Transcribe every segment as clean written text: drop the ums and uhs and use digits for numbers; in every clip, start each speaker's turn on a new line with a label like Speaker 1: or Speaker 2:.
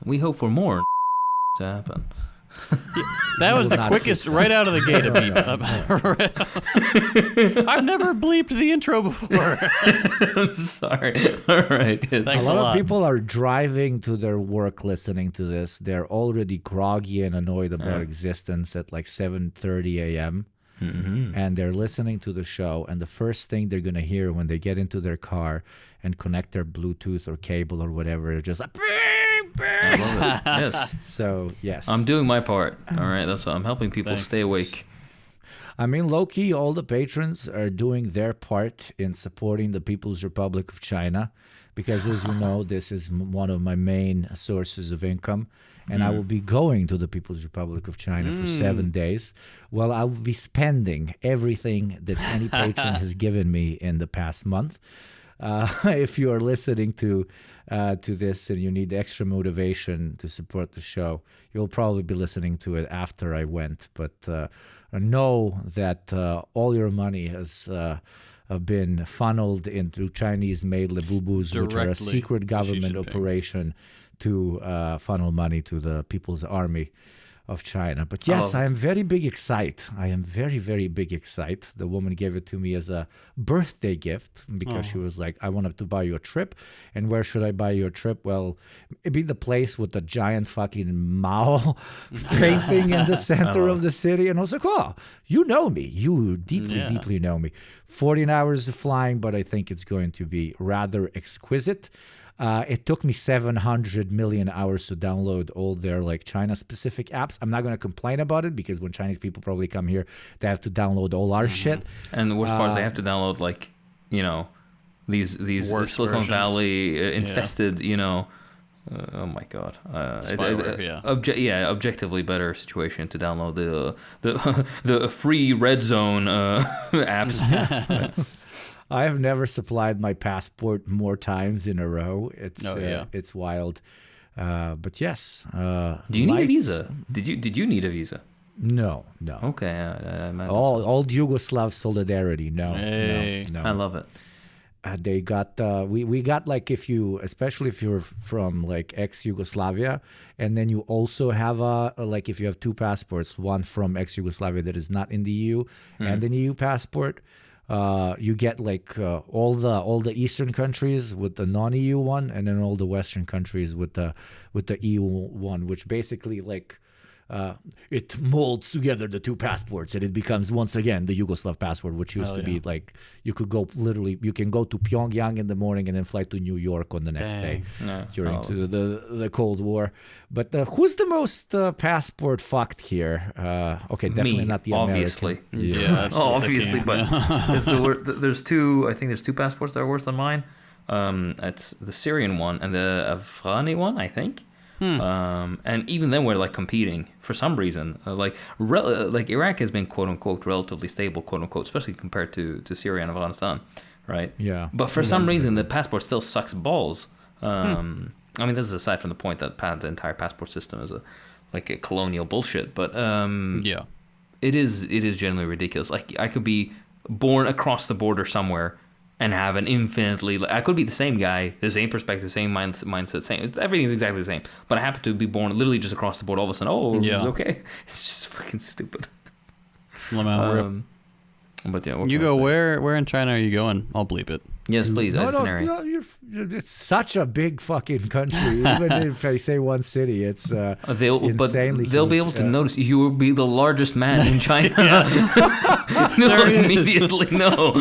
Speaker 1: We hope for more to happen.
Speaker 2: That was the quickest right out of the gate. I've never bleeped the intro before.
Speaker 1: I'm sorry. All right. Good.
Speaker 2: Thanks
Speaker 3: A lot of people are driving to their work listening to this. They're already groggy and annoyed about existence at like 7:30 a.m. And they're listening to the show. And the first thing they're going to hear when they get into their car and connect their Bluetooth or cable or whatever, they're just like,
Speaker 1: I love it. Yes.
Speaker 3: so, yes.
Speaker 1: I'm doing my part. All right. That's what I'm helping people stay awake.
Speaker 3: I mean, low-key, all the patrons are doing their part in supporting the People's Republic of China because, as you know, this is one of my main sources of income. And I will be going to the People's Republic of China for 7 days. Well, I will be spending everything that any patron has given me in the past month. If you are listening to this and you need extra motivation to support the show, you'll probably be listening to it after I went. But know that all your money has been funneled into Chinese-made Labubus, which are a secret government operation to funnel money to the People's Army of China. But yes, I am very big excited. I am very, very big excited. The woman gave it to me as a birthday gift because she was like, I wanted to buy you a trip. And where should I buy you a trip? Well, it'd be the place with the giant fucking Mao painting in the center of the city. And I was like, oh, you know me. You deeply know me. 14 hours of flying, but I think it's going to be rather exquisite. It took me 700 million hours to download all their like China-specific apps. I'm not going to complain about it because when Chinese people probably come here, they have to download all our shit.
Speaker 1: And the worst part is they have to download like, you know, these Silicon versions. Valley infested, you know. Oh my God! Objectively better situation to download the free Red Zone apps.
Speaker 3: I have never supplied my passport more times in a row. It's wild. But yes.
Speaker 1: Do you need a visa? Did you need a visa?
Speaker 3: No.
Speaker 1: Okay.
Speaker 3: All Yugoslav solidarity. No.
Speaker 1: I love it.
Speaker 3: They got we got like especially if you're from like ex-Yugoslavia, and then you also have like if you have two passports, one from ex-Yugoslavia that is not in the EU and an EU passport. You get like all the Eastern countries with the non-EU one, and then all the Western countries with the EU one, which basically like it molds together the two passports, and it becomes once again the Yugoslav passport, which used to be like you can go to Pyongyang in the morning and then fly to New York on the next day during the Cold War. But who's the most passport fucked here? Okay, definitely
Speaker 1: Me,
Speaker 3: not the
Speaker 1: obviously.
Speaker 3: American.
Speaker 1: Yeah, obviously, but there's two. I think there's two passports that are worse than mine. It's the Syrian one and the Afghani one, I think. And even then we're like competing for some reason. Like Iraq has been quote unquote relatively stable, quote unquote, especially compared to Syria and Afghanistan, right?
Speaker 3: Yeah.
Speaker 1: But for some reason the passport still sucks balls. I mean, this is aside from the point that the entire passport system is a colonial bullshit. But it is generally ridiculous. Like I could be born across the border somewhere and have an infinitely... I could be the same guy, the same perspective, same mindset, same... Everything's exactly the same. But I happen to be born literally just across the board. All of a sudden, this is okay. It's just fucking stupid. But yeah,
Speaker 2: you go where in China are you going? I'll bleep it.
Speaker 1: Yes, please.
Speaker 3: It's such a big fucking country. Even if I say one city, it's insanely
Speaker 1: they'll be able to notice you will be the largest man in China. They'll immediately know.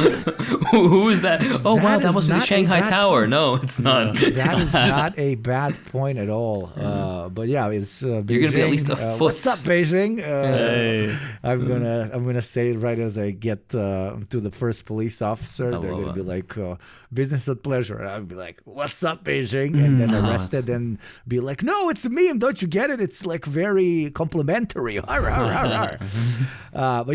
Speaker 1: Who is that? Oh, wow, that must be the Shanghai Tower. No, it's not.
Speaker 3: That is not a bad point at all. But yeah, it's Beijing.
Speaker 1: You're going to be at least a foot.
Speaker 3: What's up, Beijing? Hey. I'm gonna say it right as I get to the first police officer. They're going to be like, business with pleasure. And I'd be like, what's up, Beijing? And then arrested and be like, no, it's a meme. Don't you get it? It's like very complimentary. But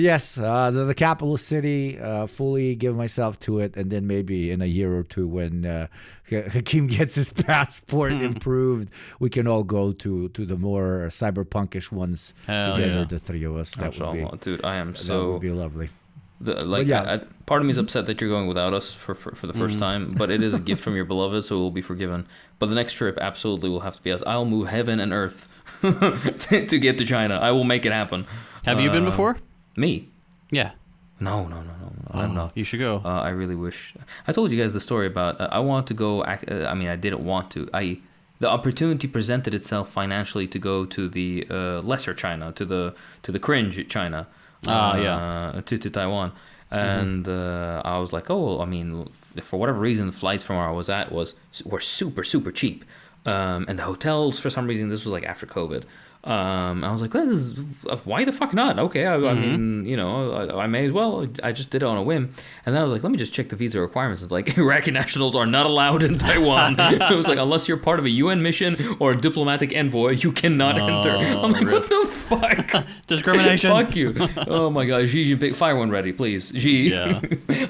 Speaker 3: yes, the capital city, fully give myself to it. And then maybe in a year or two when Hakeem gets his passport improved, we can all go to the more cyberpunkish ones together, the three of us. That would be,
Speaker 1: dude, I am
Speaker 3: that would be lovely.
Speaker 1: Part of me is upset that you're going without us for the first time, but it is a gift from your beloved, so it will be forgiven. But the next trip absolutely will have to be us. I'll move heaven and earth to get to China. I will make it happen.
Speaker 2: Have you been before?
Speaker 1: Me?
Speaker 2: Yeah.
Speaker 1: No. I'm not.
Speaker 2: You should go.
Speaker 1: I really wish. I told you guys the story about. I want to go. I didn't want to. The opportunity presented itself financially to go to the lesser China, to the cringe China. To Taiwan. And I was like, for whatever reason, flights from where I was at were super, super cheap. And the hotels, for some reason, this was like after COVID. I was like, why the fuck not? Okay, I mean, I may as well. I just did it on a whim. And then I was like, let me just check the visa requirements. It's like, Iraqi nationals are not allowed in Taiwan. It was like, unless you're part of a UN mission or a diplomatic envoy, you cannot enter. I'm like, what the fuck?
Speaker 2: Discrimination.
Speaker 1: Fuck you. Oh my God, Xi Jinping, fire one ready, please. Xi.
Speaker 2: Yeah.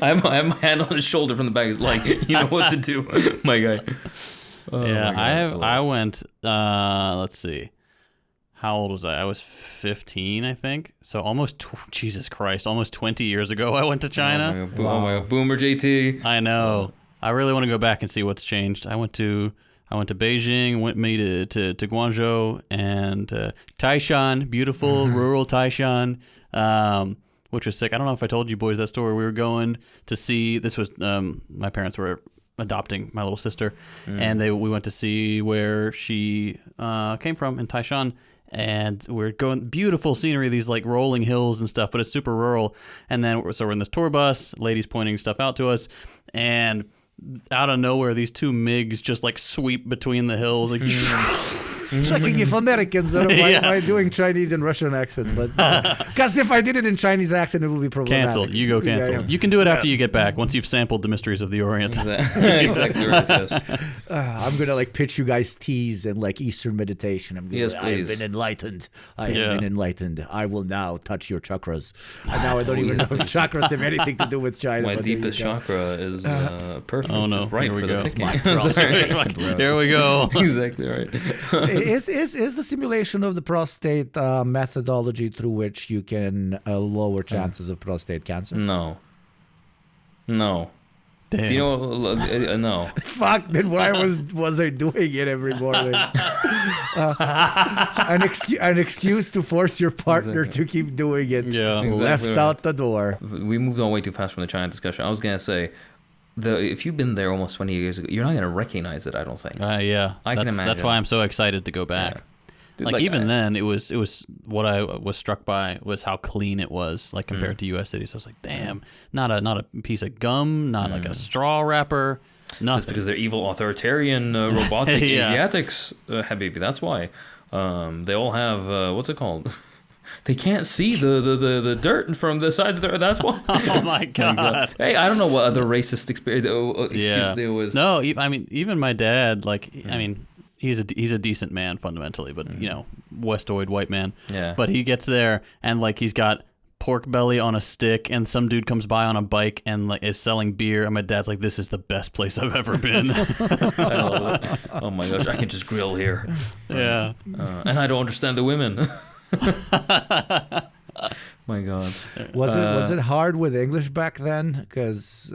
Speaker 1: I have my hand on his shoulder from the back. It's like, you know what to do, my guy.
Speaker 2: Oh, yeah, my God, I went, let's see. How old was I? I was 15, I think. So almost, Jesus Christ, almost 20 years ago I went to China.
Speaker 1: Oh my God. Boomer JT.
Speaker 2: I know. I really want to go back and see what's changed. I went to Beijing, went to Guangzhou and Taishan, beautiful rural Taishan, which was sick. I don't know if I told you boys that story. We were going to see, this was, my parents were adopting my little sister, and we went to see where she came from in Taishan. And we're going, beautiful scenery, these like rolling hills and stuff, but it's super rural. And then we're in this tour bus, ladies pointing stuff out to us, and out of nowhere, these two MiGs just like sweep between the hills. Like,
Speaker 3: checking if Americans are why doing Chinese and Russian accent, but because if I did it in Chinese accent, it would be problematic.
Speaker 2: Canceled. You go canceled. Yeah. You can do it after you get back, once you've sampled the mysteries of the Orient.
Speaker 1: Exactly right. Yes.
Speaker 3: I'm gonna like pitch you guys teas and like Eastern meditation. I'm gonna, I've been enlightened. I have been enlightened. I will now touch your chakras. And now I don't even know if chakras have anything to do with China.
Speaker 1: My deepest chakra is perfect.
Speaker 2: Oh no!
Speaker 1: It's right for the picking.
Speaker 2: Here we go.
Speaker 1: Exactly right.
Speaker 3: Is the simulation of the prostate methodology through which you can lower chances of prostate cancer?
Speaker 1: No.
Speaker 2: Damn.
Speaker 1: Do you know? No.
Speaker 3: Fuck, then why was I doing it every morning? An excuse to force your partner to keep doing it.
Speaker 2: Yeah.
Speaker 3: Left out the door.
Speaker 1: We moved on way too fast from the China discussion. I was going to say, if you've been there almost 20 years ago, you're not going to recognize it, I don't think.
Speaker 2: Yeah.
Speaker 1: I can imagine.
Speaker 2: That's why I'm so excited to go back. Yeah. Dude, even then, it was what I was struck by was how clean it was, like compared to U.S. cities. I was like, damn, not a piece of gum, not like a straw wrapper, nothing.
Speaker 1: That's because they're evil, authoritarian, robotic Asiatics, Habibi. That's why. They all have, what's it called? They can't see the dirt from the sides of their. That's why.
Speaker 2: Oh my god!
Speaker 1: Hey, I don't know what other racist experience. There was.
Speaker 2: No, I mean, even my dad. Like, I mean, he's a decent man fundamentally, but Westoid white man.
Speaker 1: Yeah.
Speaker 2: But he gets there and like he's got pork belly on a stick, and some dude comes by on a bike and like is selling beer, and my dad's like, "This is the best place I've ever been."
Speaker 1: I love it. Oh my gosh, I can just grill here.
Speaker 2: Yeah.
Speaker 1: And I don't understand the women. My God.
Speaker 3: Was it hard with English back then? Because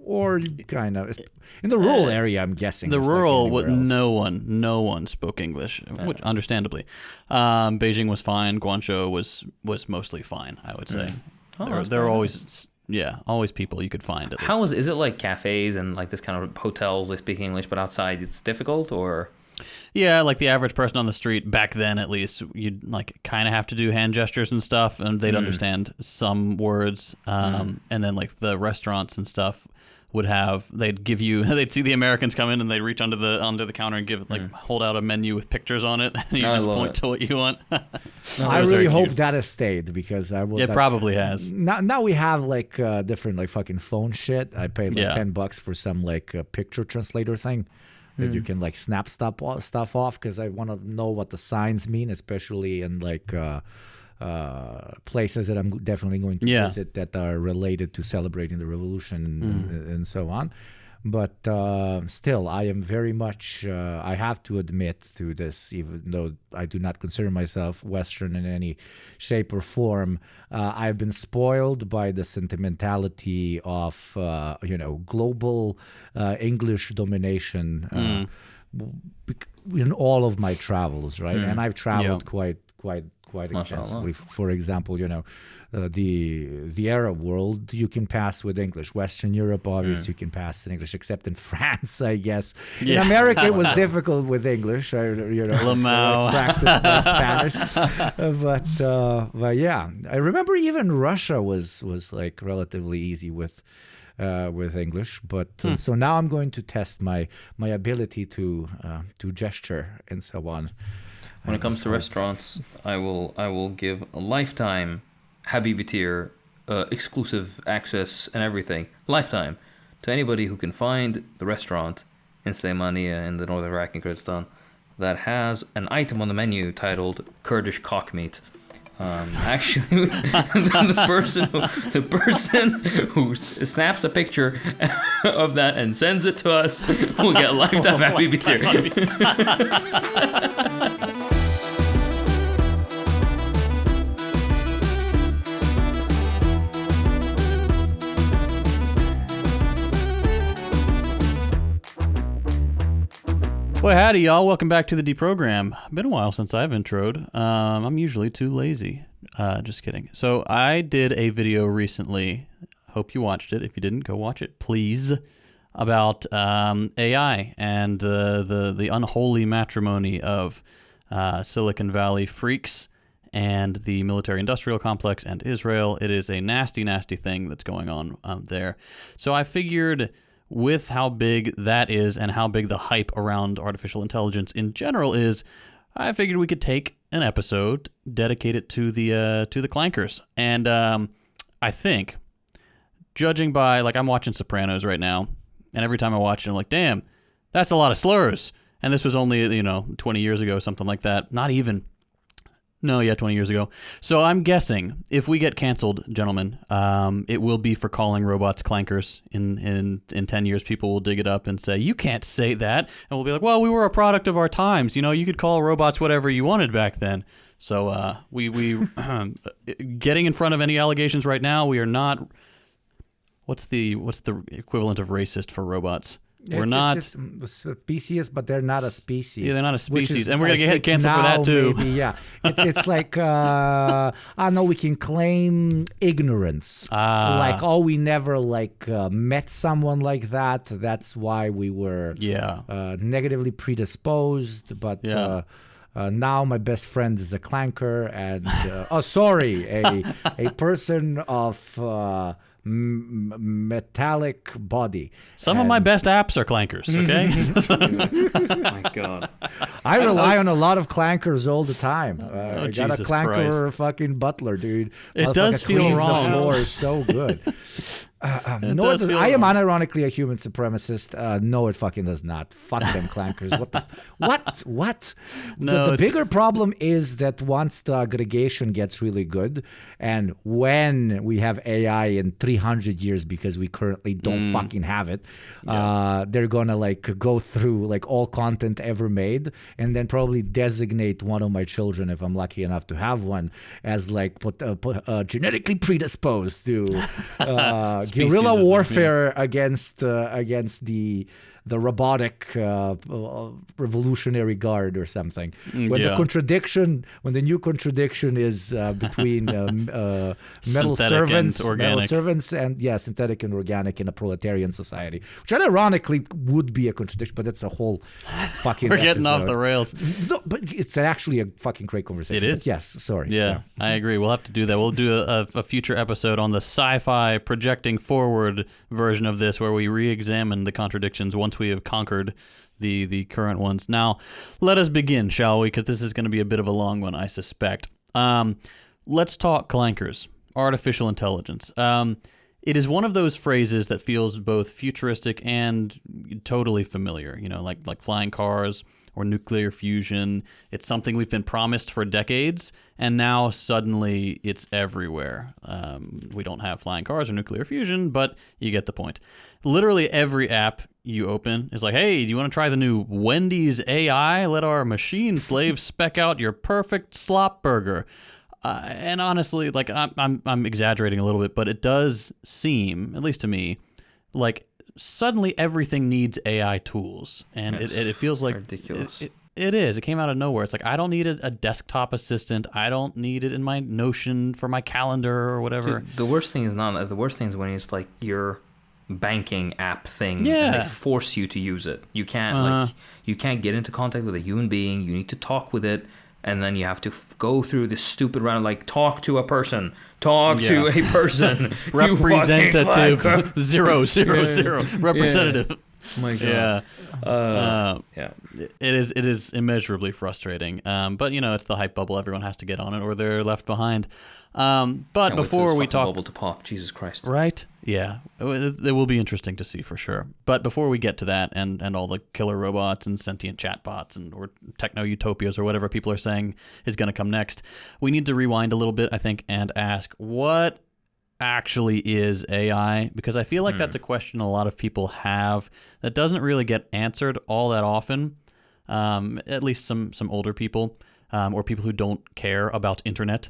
Speaker 3: or kind of in the rural area, I'm guessing.
Speaker 2: The rural, no one spoke English, which understandably. Beijing was fine. Guangzhou was mostly fine, I would say. There were always people you could find. At least.
Speaker 1: Is it like cafes and like this kind of hotels? They speak English, but outside it's difficult, or?
Speaker 2: Yeah, like the average person on the street back then, at least, you'd like kind of have to do hand gestures and stuff, and they'd understand some words. And then like the restaurants and stuff they'd see the Americans come in and they'd reach under the counter and hold out a menu with pictures on it, and you just point to what you want.
Speaker 3: I really hope that has stayed, because I will.
Speaker 2: It probably has.
Speaker 3: Now we have like different like fucking phone shit. I paid like $10 for some like picture translator thing that you can like snap stuff off, because I want to know what the signs mean, especially in like places that I'm definitely going to visit that are related to celebrating the revolution and so on. But still, I am very much, I have to admit to this, even though I do not consider myself Western in any shape or form. I've been spoiled by the sentimentality of, global English domination in all of my travels, right? And I've traveled quite extensively. For example, the Arab world, you can pass with English. Western Europe, obviously, you can pass in English, except in France, I guess. In America, it was difficult with English. Practice my Spanish. But yeah, I remember even Russia was like relatively easy with English, but so now I'm going to test my ability to gesture and so on.
Speaker 1: When it comes to restaurants, I will give a lifetime Habibi tier, exclusive access and everything, lifetime, to anybody who can find the restaurant in Slemania in the northern Iraq and Kurdistan that has an item on the menu titled Kurdish cock meat. Actually, the person who snaps a picture of that and sends it to us will get a lifetime Habibi tier.
Speaker 2: Well, howdy, y'all. Welcome back to the Deprogram. Been a while since I've introed. I'm usually too lazy. Just kidding. So I did a video recently. Hope you watched it. If you didn't, go watch it, please. About AI and the unholy matrimony of Silicon Valley freaks and the military-industrial complex and Israel. It is a nasty, nasty thing that's going on there. So I figured, with how big that is and how big the hype around artificial intelligence in general is, I figured we could take an episode, dedicate it to the Klankkers. And I think, judging by, like, I'm watching Sopranos right now, and every time I watch it, I'm like, damn, that's a lot of slurs. And this was only, 20 years ago, something like that. Not even. No, yeah, 20 years ago. So I'm guessing if we get canceled, gentlemen, it will be for calling robots Klankkers. In 10 years, people will dig it up and say, you can't say that. And we'll be like, well, we were a product of our times. You could call robots whatever you wanted back then. So we getting in front of any allegations right now, we are not. What's the equivalent of racist for robots? We're not
Speaker 3: species, but they're not a species.
Speaker 2: Yeah, they're not a species, and we're gonna get canceled for that too.
Speaker 3: Maybe, yeah, it's like I know we can claim ignorance, like we never met someone like that. That's why we were negatively predisposed. But now my best friend is a Klankkker, and a person of. Metallic body.
Speaker 2: Some of my best apps are Klankkers, okay?
Speaker 1: Oh my God.
Speaker 3: I rely on a lot of Klankkers all the time. I got a Klankkker
Speaker 2: Christ.
Speaker 3: Fucking butler, dude.
Speaker 2: It does feel wrong.
Speaker 3: The floor is so good. I am unironically a human supremacist. No, it fucking does not. Fuck them Klankkers. What?
Speaker 2: No,
Speaker 3: the bigger problem is that once the aggregation gets really good, and when we have AI in 300 years, because we currently don't fucking have it, they're gonna go through all content ever made, and then probably designate one of my children, if I'm lucky enough to have one, as genetically predisposed to guerrilla warfare against the robotic revolutionary guard or something. When the new contradiction is between metal servants and synthetic and organic in a proletarian society, which ironically would be a contradiction, but that's a whole fucking
Speaker 2: We're getting off the rails.
Speaker 3: No, but it's actually a fucking great conversation.
Speaker 2: It is.
Speaker 3: But yes, sorry.
Speaker 2: Yeah, I agree. We'll have to do that. We'll do a future episode on the sci-fi projecting forward version of this, where we re-examine the contradictions once we have conquered the current ones. Now, let us begin, shall we? Because this is going to be a bit of a long one, I suspect. Let's talk Klankkers, artificial intelligence. It is one of those phrases that feels both futuristic and totally familiar, like flying cars or nuclear fusion. It's something we've been promised for decades, and now suddenly it's everywhere. We don't have flying cars or nuclear fusion, but you get the point. Literally every app you open is like, hey, do you want to try the new Wendy's AI? Let our machine slave spec out your perfect slop burger. And honestly, like I'm exaggerating a little bit, but it does seem, at least to me, like suddenly everything needs AI tools, and it feels like
Speaker 1: ridiculous.
Speaker 2: It is. It came out of nowhere. It's like, I don't need a desktop assistant. I don't need it in my Notion for my calendar or whatever.
Speaker 1: Dude, the worst thing is when it's like your banking app thing.
Speaker 2: Yeah.
Speaker 1: And they force you to use it. You can't you can't get into contact with a human being. You need to talk with it. And then you have to go through this stupid round, like talk to a person, to a person.
Speaker 2: Representative 000 representative.
Speaker 1: Yeah. Oh my God.
Speaker 2: Yeah. It is immeasurably frustrating. But it's the hype bubble. Everyone has to get on it, or they're left behind. But before we talk,
Speaker 1: bubble to pop, Jesus Christ.
Speaker 2: Right? Yeah, it will be interesting to see for sure. But before we get to that, and all the killer robots and sentient chatbots or techno utopias or whatever people are saying is going to come next, we need to rewind a little bit, I think, and ask what actually is AI, because I feel like that's a question a lot of people have that doesn't really get answered all that often. At least some older people, or people who don't care about internet.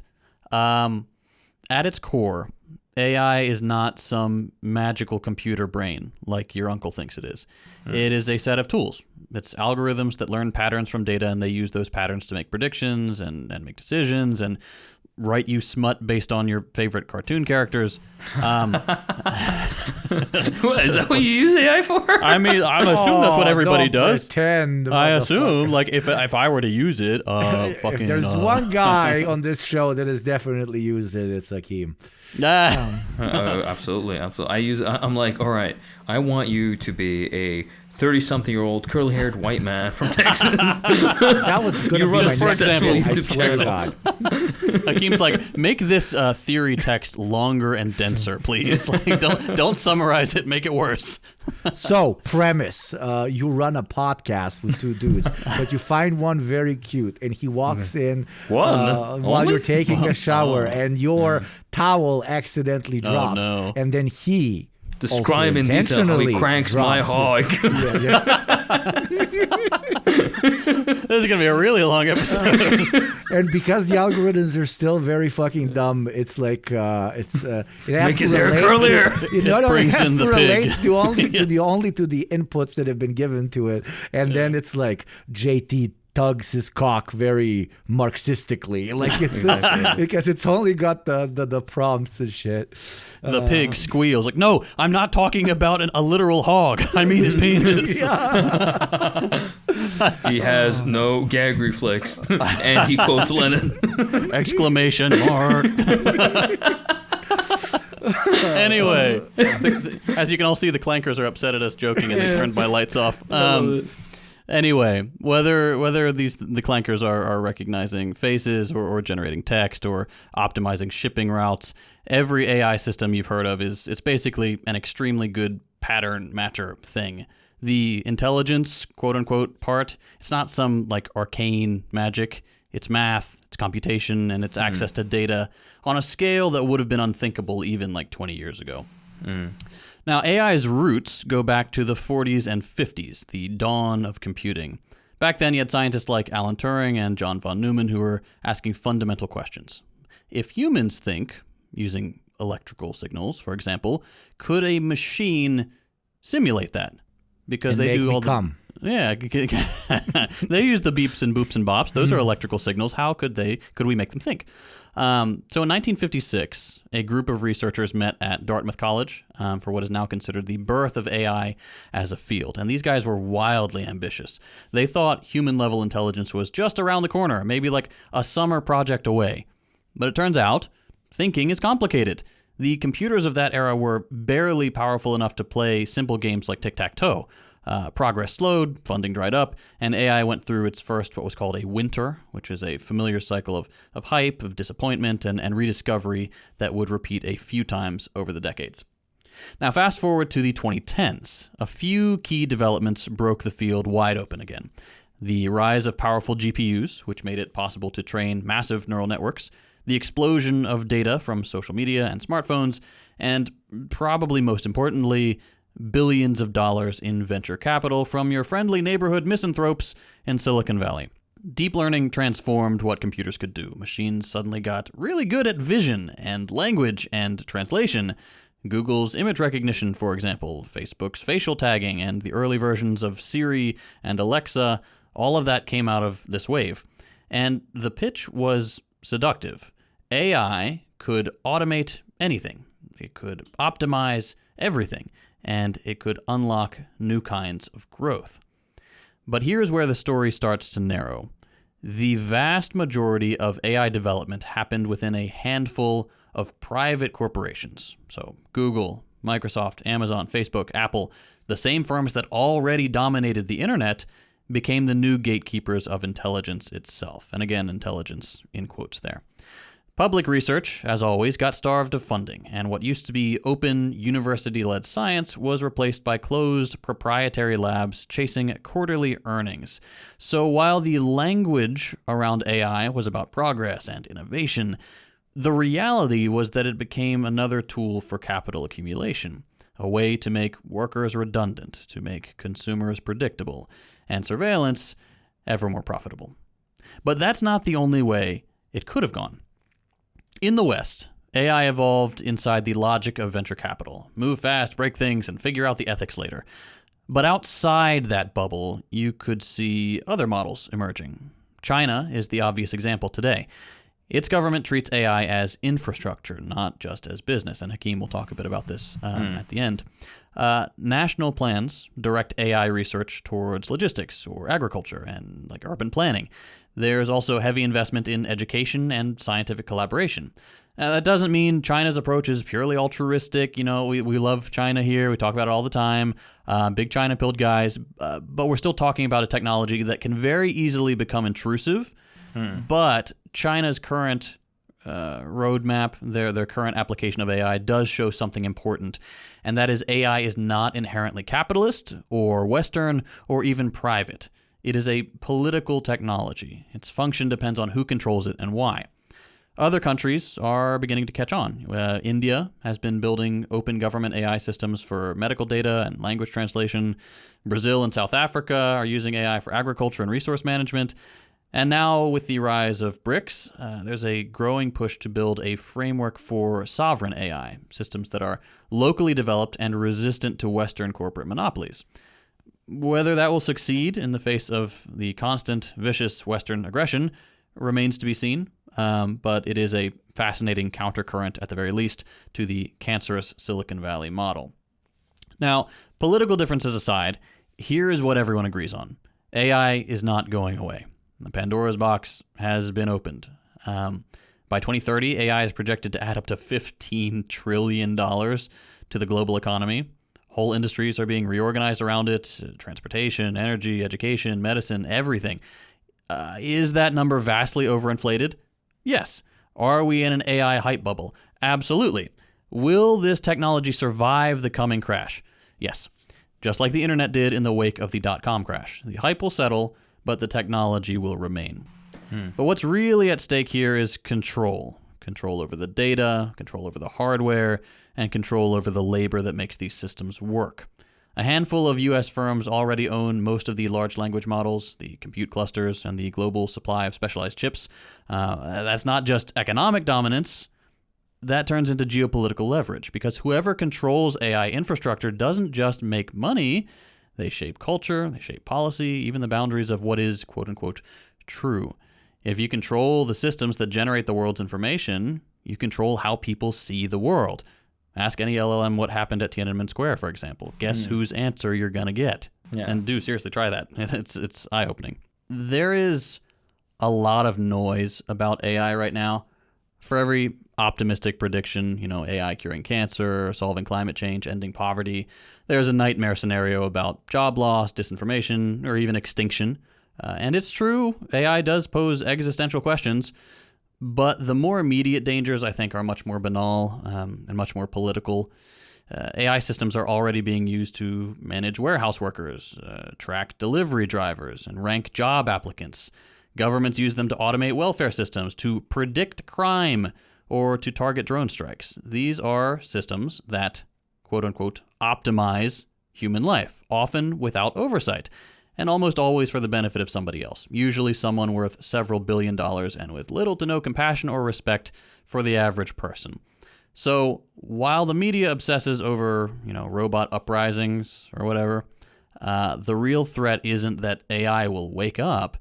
Speaker 2: At its core, AI is not some magical computer brain like your uncle thinks it is. It is a set of tools. It's algorithms that learn patterns from data, and they use those patterns to make predictions and make decisions and write you smut based on your favorite cartoon characters.
Speaker 1: What, is that what you use AI for?
Speaker 2: I mean, I assume that's what everybody does.
Speaker 3: Pretend,
Speaker 2: I assume, like, if I were to use it,
Speaker 3: if there's one guy on this show that has definitely used it, it's Hakeem.
Speaker 1: Absolutely. I'm like, all right, I want you to be a 30-something-year-old curly-haired white man from Texas.
Speaker 3: That was going to be my next example. I swear to God.
Speaker 2: Hakeem's like, make this theory text longer and denser, please. Like, don't summarize it, make it worse.
Speaker 3: So, premise: you run a podcast with two dudes, but you find one very cute, and he walks in while you're taking a shower, and your towel accidentally drops, and then he.
Speaker 1: Describe in detail how he cranks my hog.
Speaker 2: This is going to be a really long episode.
Speaker 3: And because the algorithms are still very fucking dumb, it's like it has
Speaker 1: Make
Speaker 3: to
Speaker 1: his hair
Speaker 3: relate
Speaker 1: curlier.
Speaker 2: It has to
Speaker 3: relate to only to the inputs that have been given to it, and then it's like JT tugs his cock very Marxistically, like it's because it's only got the prompts and shit.
Speaker 2: The pig squeals like, no, I'm not talking about a literal hog. I mean his penis.
Speaker 1: He has no gag reflex, and he quotes Lenin.
Speaker 2: Exclamation mark. Anyway, as you can all see, the Klankkers are upset at us joking, and they turned my lights off. Anyway, whether the Klankkers are recognizing faces or generating text or optimizing shipping routes, every AI system you've heard of it's basically an extremely good pattern matcher thing. The intelligence, quote unquote, part, it's not some like arcane magic. It's math, it's computation, and it's access to data on a scale that would have been unthinkable even like 20 years ago. Now, AI's roots go back to the 40s and 50s, the dawn of computing. Back then, you had scientists like Alan Turing and John von Neumann who were asking fundamental questions. If humans think, using electrical signals, for example, could a machine simulate that? Because they do all the... Yeah, they use the beeps and boops and bops. Those are electrical signals. How could we make them think? So in 1956, a group of researchers met at Dartmouth College for what is now considered the birth of AI as a field. And these guys were wildly ambitious. They thought human-level intelligence was just around the corner, maybe like a summer project away. But it turns out, thinking is complicated. The computers of that era were barely powerful enough to play simple games like tic-tac-toe. Progress slowed, funding dried up, and AI went through its first what was called a winter, which is a familiar cycle of hype, of disappointment, and rediscovery that would repeat a few times over the decades. Now, fast forward to the 2010s. A few key developments broke the field wide open again. The rise of powerful GPUs, which made it possible to train massive neural networks, the explosion of data from social media and smartphones, and probably most importantly, billions of dollars in venture capital from your friendly neighborhood misanthropes in Silicon Valley. Deep learning transformed what computers could do. Machines suddenly got really good at vision and language and translation. Google's image recognition, for example, Facebook's facial tagging, and the early versions of Siri and Alexa, all of that came out of this wave. And the pitch was seductive. AI could automate anything. It could optimize everything, and it could unlock new kinds of growth. But here's where the story starts to narrow. The vast majority of AI development happened within a handful of private corporations. So Google, Microsoft, Amazon, Facebook, Apple, the same firms that already dominated the internet, became the new gatekeepers of intelligence itself. And again, intelligence in quotes there. Public research, as always, got starved of funding, and what used to be open, university-led science was replaced by closed, proprietary labs chasing quarterly earnings. So while the language around AI was about progress and innovation, the reality was that it became another tool for capital accumulation, a way to make workers redundant, to make consumers predictable, and surveillance ever more profitable. But that's not the only way it could have gone. In the West, AI evolved inside the logic of venture capital. Move fast, break things, and figure out the ethics later. But outside that bubble, you could see other models emerging. China is the obvious example today. Its government treats AI as infrastructure, not just as business, and Hakeem will talk a bit about this at the end. National plans direct AI research towards logistics or agriculture and like urban planning. There's also heavy investment in education and scientific collaboration. That doesn't mean China's approach is purely altruistic. You know, we love China here. We talk about it all the time. Big China-pilled guys. But we're still talking about a technology that can very easily become intrusive. But China's current roadmap, their current application of AI does show something important, and that is AI is not inherently capitalist or Western or even private. It is a political technology. Its function depends on who controls it and why. Other countries are beginning to catch on. India has been building open government AI systems for medical data and language translation. Brazil and South Africa are using AI for agriculture and resource management. And now, with the rise of BRICS, there's a growing push to build a framework for sovereign AI, systems that are locally developed and resistant to Western corporate monopolies. Whether that will succeed in the face of the constant, vicious Western aggression remains to be seen, but it is a fascinating countercurrent, at the very least, to the cancerous Silicon Valley model. Now, political differences aside, here is what everyone agrees on. AI is not going away. The Pandora's box has been opened. By 2030, AI is projected to add up to $15 trillion to the global economy. Whole industries are being reorganized around it, transportation, energy, education, medicine, everything. Is that number vastly overinflated? Yes. Are we in an AI hype bubble? Absolutely. Will this technology survive the coming crash? Yes. Just like the internet did in the wake of the dot-com crash. The hype will settle, but the technology will remain. But what's really at stake here is control. Control over the data, control over the hardware, and control over the labor that makes these systems work. A handful of U.S. firms already own most of the large language models, the compute clusters, and the global supply of specialized chips. That's not just economic dominance. That turns into geopolitical leverage, because whoever controls AI infrastructure doesn't just make money. They shape culture, they shape policy, even the boundaries of what is, quote-unquote, true. If you control the systems that generate the world's information, you control how people see the world. Ask any LLM what happened at Tiananmen Square, for example. Guess whose answer you're going to get. Yeah. And do seriously try that. It's eye-opening. There is a lot of noise about AI right now. For every optimistic prediction, AI curing cancer, solving climate change, ending poverty, there's a nightmare scenario about job loss, disinformation, or even extinction. And it's true, AI does pose existential questions, but the more immediate dangers, I think, are much more banal and much more political. AI systems are already being used to manage warehouse workers, track delivery drivers, and rank job applicants. Governments use them to automate welfare systems, to predict crime, or to target drone strikes. These are systems that, quote-unquote, optimize human life, often without oversight, and almost always for the benefit of somebody else, usually someone worth several $billion and with little to no compassion or respect for the average person. So while the media obsesses over, robot uprisings or whatever, the real threat isn't that AI will wake up.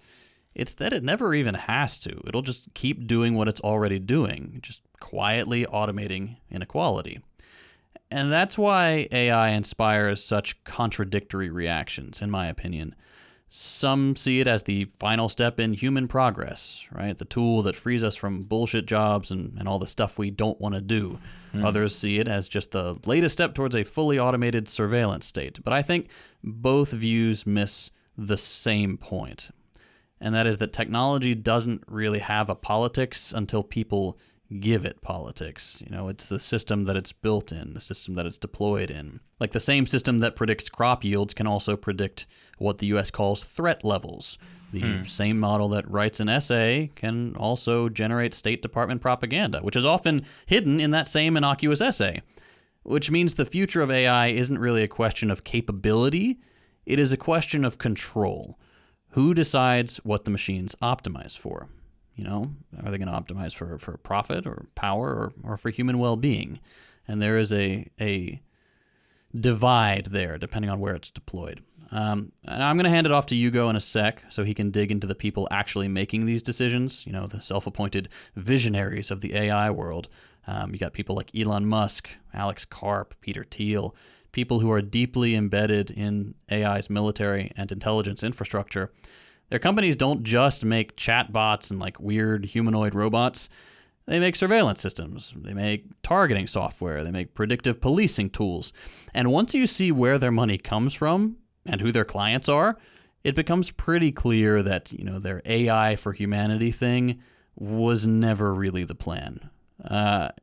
Speaker 2: It's that it never even has to. It'll just keep doing what it's already doing, just quietly automating inequality. And that's why AI inspires such contradictory reactions, in my opinion. Some see it as the final step in human progress, right? The tool that frees us from bullshit jobs and all the stuff we don't want to do. Others see it as just the latest step towards a fully automated surveillance state. But I think both views miss the same point. And that is that technology doesn't really have a politics until people give it politics. It's the system that it's built in, the system that it's deployed in. Like the same system that predicts crop yields can also predict what the U.S. calls threat levels. The same model that writes an essay can also generate State Department propaganda, which is often hidden in that same innocuous essay. Which means the future of AI isn't really a question of capability, it is a question of control. Who decides what the machines optimize for? Are they going to optimize for profit or power or for human well-being? And there is a divide there, depending on where it's deployed. And I'm going to hand it off to Hugo in a sec so he can dig into the people actually making these decisions, the self-appointed visionaries of the AI world. You got people like Elon Musk, Alex Karp, Peter Thiel, people who are deeply embedded in AI's military and intelligence infrastructure. Their companies don't just make chatbots and weird humanoid robots. They make surveillance systems. They make targeting software. They make predictive policing tools. And once you see where their money comes from and who their clients are, it becomes pretty clear that, their AI for humanity thing was never really the plan.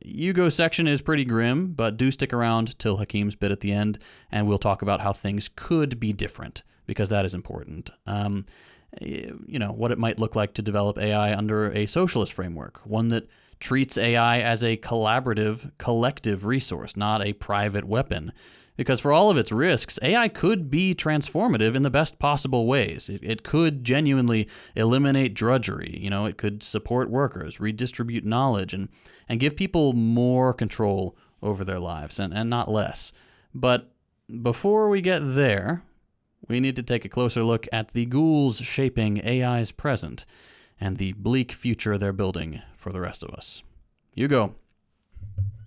Speaker 2: Hugo's section is pretty grim, but do stick around till Hakeem's bit at the end, and we'll talk about how things could be different, because that is important. What it might look like to develop AI under a socialist framework, one that treats AI as a collaborative, collective resource, not a private weapon. Because for all of its risks, AI could be transformative in the best possible ways. It could genuinely eliminate drudgery. It could support workers, redistribute knowledge, and give people more control over their lives, and not less. But before we get there, we need to take a closer look at the ghouls shaping AI's present and the bleak future they're building for the rest of us. Hugo.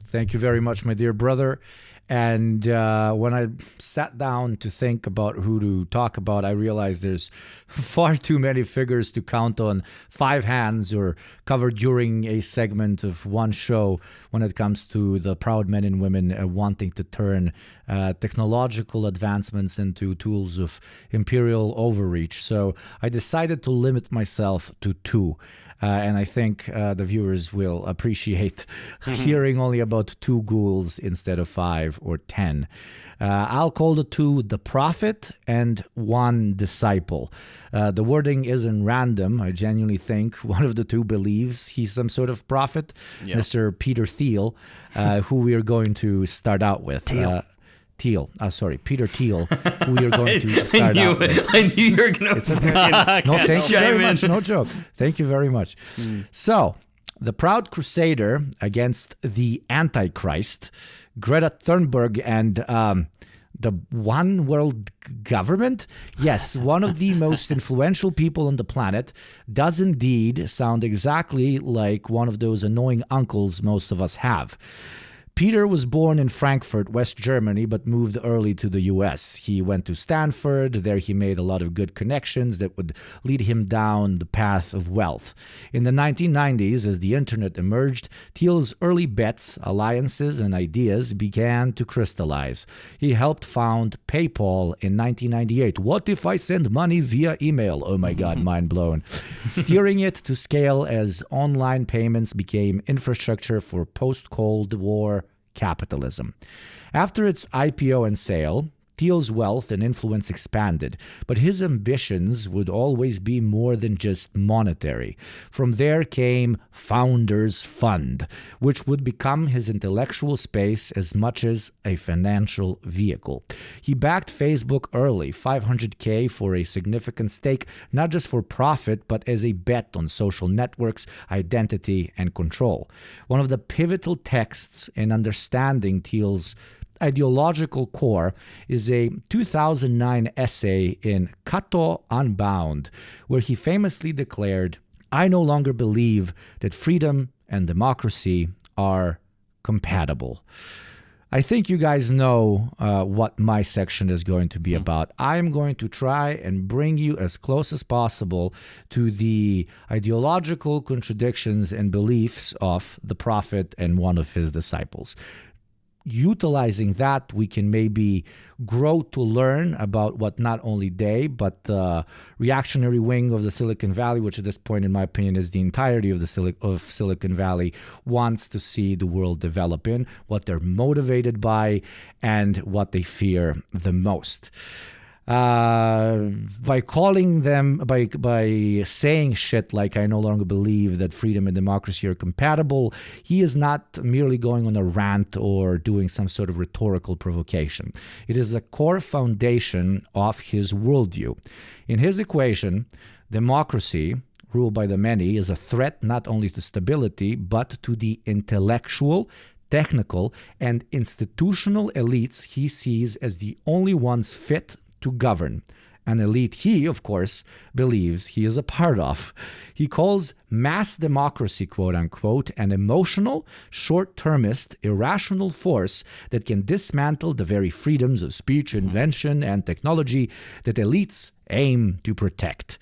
Speaker 3: Thank you very much, my dear brother. And when I sat down to think about who to talk about, I realized there's far too many figures to count on 5 hands or cover during a segment of one show when it comes to the proud men and women wanting to turn technological advancements into tools of imperial overreach. So I decided to limit myself to 2. And I think the viewers will appreciate hearing only about 2 ghouls instead of 5 or 10. I'll call the 2 the prophet and 1 disciple. The wording isn't random. I genuinely think one of the 2 believes he's some sort of prophet, Mr. Peter Thiel, who we are going to start out with. Peter Thiel, who we are going to start out with.
Speaker 1: I knew you were going to
Speaker 3: No, thank you very much. No joke. Thank you very much. So, the proud crusader against the Antichrist, Greta Thunberg, and the one world government? Yes, one of the most influential people on the planet does indeed sound exactly like one of those annoying uncles most of us have. Peter was born in Frankfurt, West Germany, but moved early to the U.S. He went to Stanford. There he made a lot of good connections that would lead him down the path of wealth. In the 1990s, as the internet emerged, Thiel's early bets, alliances, and ideas began to crystallize. He helped found PayPal in 1998. What if I send money via email? Oh my God, mind blown. Steering it to scale as online payments became infrastructure for post-Cold War capitalism. After its IPO and sale, Thiel's wealth and influence expanded, but his ambitions would always be more than just monetary. From there came Founders Fund, which would become his intellectual space as much as a financial vehicle. He backed Facebook early, $500K for a significant stake, not just for profit, but as a bet on social networks, identity, and control. One of the pivotal texts in understanding Thiel's ideological core is a 2009 essay in Cato Unbound, where he famously declared, "I no longer believe that freedom and democracy are compatible." I think you guys know what my section is going to be about. I'm going to try and bring you as close as possible to the ideological contradictions and beliefs of the prophet and one of his disciples. Utilizing that, we can maybe grow to learn about what not only they, but the reactionary wing of the Silicon Valley, which at this point, in my opinion, is the entirety of Silicon Valley, wants to see the world develop in, what they're motivated by, and what they fear the most. By saying shit like "I no longer believe that freedom and democracy are compatible," he is not merely going on a rant or doing some sort of rhetorical provocation. It is the core foundation of his worldview. In his equation, democracy, ruled by the many, is a threat not only to stability, but to the intellectual, technical, and institutional elites he sees as the only ones fit to govern, an elite he, of course, believes he is a part of. He calls mass democracy, quote unquote, an emotional, short-termist, irrational force that can dismantle the very freedoms of speech, invention, and technology that elites aim to protect.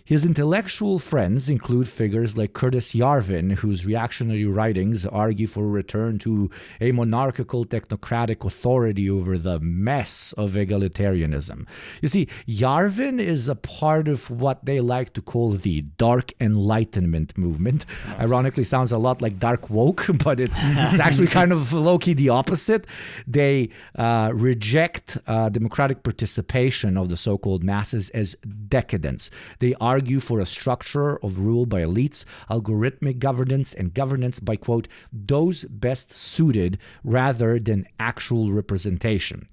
Speaker 3: His intellectual friends include figures like Curtis Yarvin, whose reactionary writings argue for a return to a monarchical technocratic authority over the mess of egalitarianism. You see, Yarvin is a part of what they like to call the Dark Enlightenment movement. Ironically, sounds a lot like Dark Woke, but it's actually kind of low-key the opposite. They reject democratic participation of the so-called masses as decadence. They argue for a structure of rule by elites, algorithmic governance, and governance by, quote, those best suited rather than actual representation.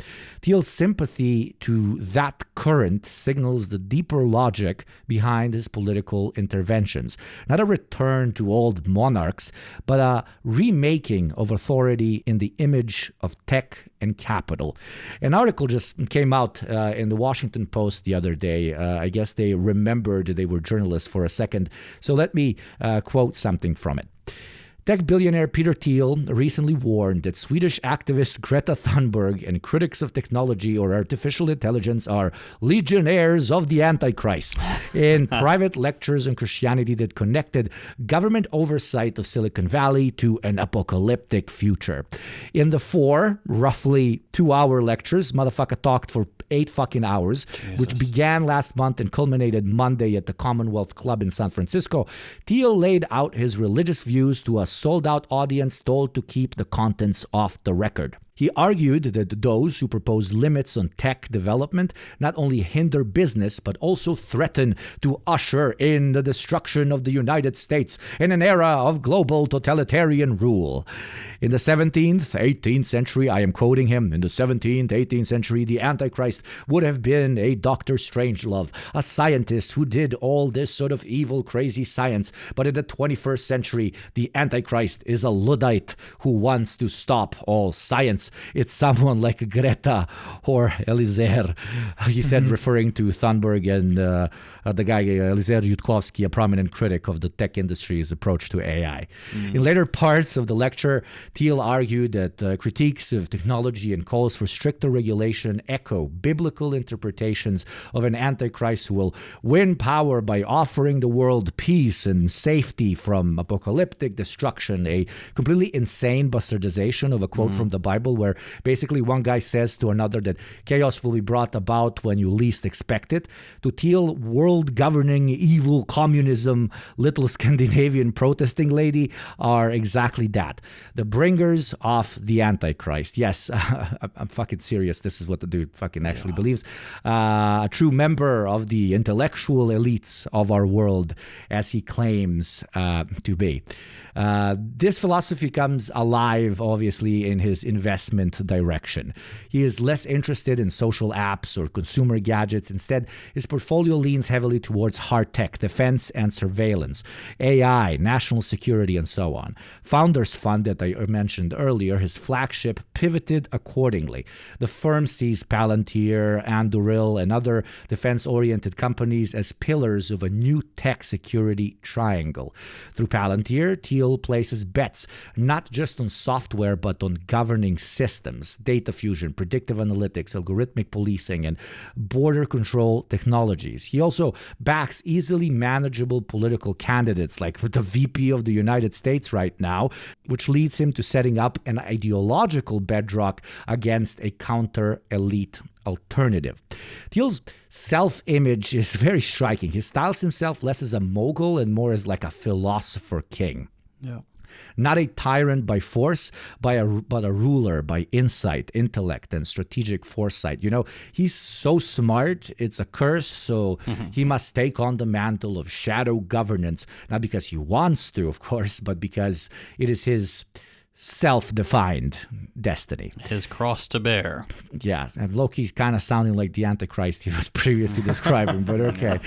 Speaker 3: Thiel's sympathy to that current signals the deeper logic behind his political interventions. Not a return to old monarchs, but a remaking of authority in the image of tech and capital. An article just came out in the Washington Post the other day. I guess they remembered they were journalists for a second. So let me quote something from it. Tech billionaire Peter Thiel recently warned that Swedish activist Greta Thunberg and critics of technology or artificial intelligence are legionnaires of the Antichrist in private lectures on Christianity that connected government oversight of Silicon Valley to an apocalyptic future. In the 4 roughly 2-hour lectures, motherfucker talked for 8 fucking hours, Jesus. Which began last month and culminated Monday at the Commonwealth Club in San Francisco. Thiel laid out his religious views to a sold-out audience told to keep the contents off the record. He argued that those who propose limits on tech development not only hinder business, but also threaten to usher in the destruction of the United States in an era of global totalitarian rule. In the 17th, 18th century, I am quoting him, in the 17th, 18th century, the Antichrist would have been a Dr. Strangelove, a scientist who did all this sort of evil, crazy science. But in the 21st century, the Antichrist is a Luddite who wants to stop all science. It's someone like Greta or Eliezer, he said, referring to Thunberg and the guy Eliezer Yudkowsky, a prominent critic of the tech industry's approach to AI. In later parts of the lecture, Thiel argued that critiques of technology and calls for stricter regulation echo biblical interpretations of an Antichrist who will win power by offering the world peace and safety from apocalyptic destruction, a completely insane bastardization of a quote from the Bible where basically one guy says to another that chaos will be brought about when you least expect it. To Thiel, world governing evil communism, little Scandinavian protesting lady are exactly that. The bringers of the Antichrist. Yes, I'm fucking serious. This is what the dude fucking actually believes. A true member of the intellectual elites of our world, as he claims to be. This philosophy comes alive, obviously, in his investment direction. He is less interested in social apps or consumer gadgets. Instead, his portfolio leans heavily towards hard tech, defense and surveillance, AI, national security, and so on. Founders Fund that I mentioned earlier, his flagship, pivoted accordingly. The firm sees Palantir, Anduril, and other defense-oriented companies as pillars of a new tech security triangle. Through Palantir, Thiel places bets not just on software but on governing systems, data fusion, predictive analytics, algorithmic policing, and border control technologies. He also backs easily manageable political candidates like the VP of the United States right now, which leads him to setting up an ideological bedrock against a counter-elite alternative. Thiel's self-image is very striking. He styles himself less as a mogul and more as like a philosopher king.
Speaker 2: Yeah.
Speaker 3: Not a tyrant by force, but a ruler by insight, intellect, and strategic foresight. You know, he's so smart, it's a curse, so he must take on the mantle of shadow governance, not because he wants to, of course, but because it is his self-defined destiny.
Speaker 2: His cross to bear.
Speaker 3: Yeah, and Loki's kind of sounding like the Antichrist he was previously describing, but okay.